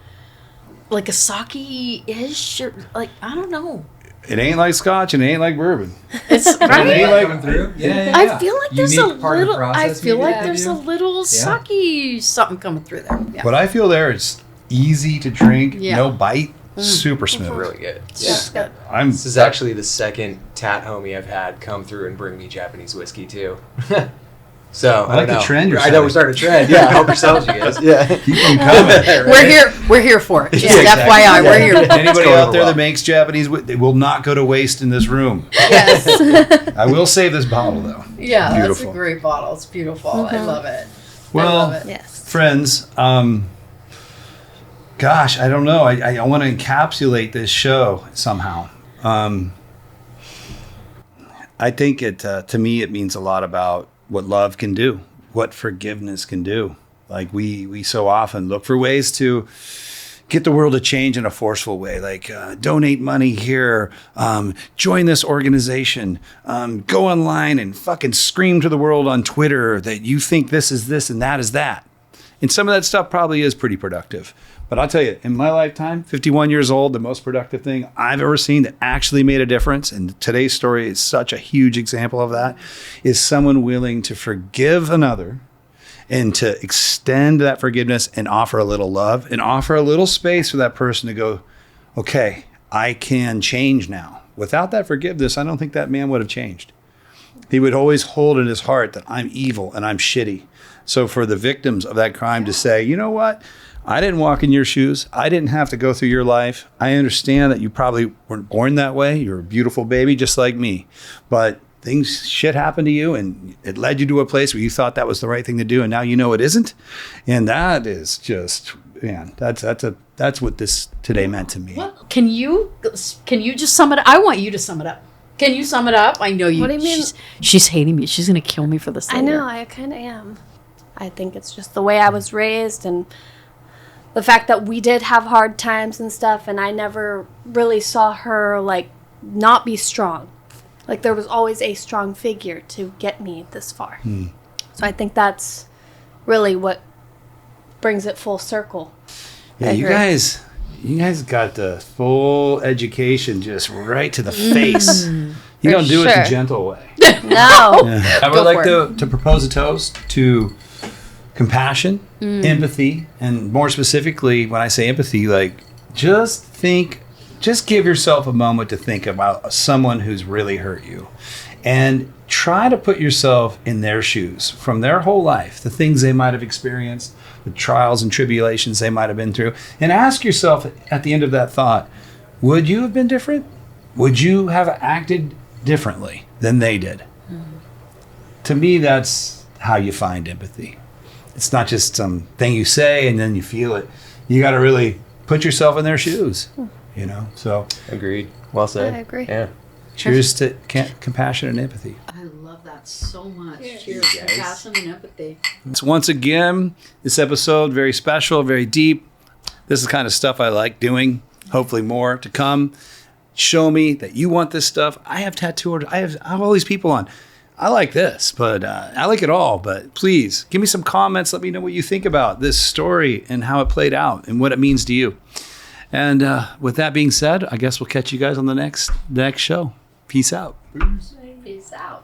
a sake-ish? Or like, I don't know. It ain't like Scotch, and it ain't like bourbon. It's It right. ain't like Coming through? Yeah. I feel like there's Unique a part of the little. I process feel maybe like that there's they a do. little Yeah. sake something coming through there. Yeah. What I feel there is easy to drink, Yeah. no bite, super smooth. Really good. It's good. This is actually the second tat homie I've had come through and bring me Japanese whiskey too. So I like don't the know. trend you're I know we're starting. starting a trend. Yeah, help yourselves, you guys. Yeah. Keep them coming. We're here for it. Just exactly. FYI, we're here. Anybody It's going out over there well. that makes Japanese, they will not go to waste in this room. Yes. I will save this bottle though. Yeah, that's a Beautiful. great bottle. It's beautiful. I love it. Well, I love it. Yes. friends, gosh, I don't know. I want to encapsulate this show somehow. I think to me it means a lot about what love can do, what forgiveness can do. Like we so often look for ways to get the world to change in a forceful way, like donate money here, join this organization, go online and fucking scream to the world on Twitter that you think this is this and that is that. And some of that stuff probably is pretty productive. But I'll tell you, in my lifetime, 51 years old, the most productive thing I've ever seen that actually made a difference, and today's story is such a huge example of that, is someone willing to forgive another and to extend that forgiveness and offer a little love and offer a little space for that person to go, okay, I can change now. Without that forgiveness, I don't think that man would have changed. He would always hold in his heart that I'm evil and I'm shitty. So for the victims of that crime to say, you know what? I didn't walk in your shoes. I didn't have to go through your life. I understand that you probably weren't born that way. You're a beautiful baby just like me. But shit happened to you and it led you to a place where you thought that was the right thing to do and now you know it isn't. And that is just, man, that's what this today meant to me. Well, can you just sum it up? I want you to sum it up. Can you sum it up? I know you. What do you mean? She's hating me. She's gonna kill me for this. I know, I kind of am. I think it's just the way I was raised and the fact that we did have hard times and stuff, and I never really saw her, like, not be strong. Like, there was always a strong figure to get me this far. So I think that's really what brings it full circle. Yeah, you guys got the full education just right to the face. You don't do it the gentle way. No. I would like to propose a toast to compassion, empathy, and more specifically, when I say empathy, like just give yourself a moment to think about someone who's really hurt you and try to put yourself in their shoes from their whole life, the things they might have experienced, the trials and tribulations they might have been through, and ask yourself at the end of that thought, would you have been different? Would you have acted differently than they did? To me, that's how you find empathy. It's not just some thing you say and then you feel it. You got to really put yourself in their shoes, you know? So Agreed. Well said. I agree. Yeah. cheers to compassion and empathy. I love that so much. Cheers, compassion and empathy. So once again, this episode, very special, very deep. This is the kind of stuff I like doing. Hopefully more to come. Show me that you want this stuff. I have tattooed. I have all these people on. I like this, but I like it all. But please give me some comments. Let me know what you think about this story and how it played out and what it means to you. And with that being said, I guess we'll catch you guys on the next show. Peace out. Peace out.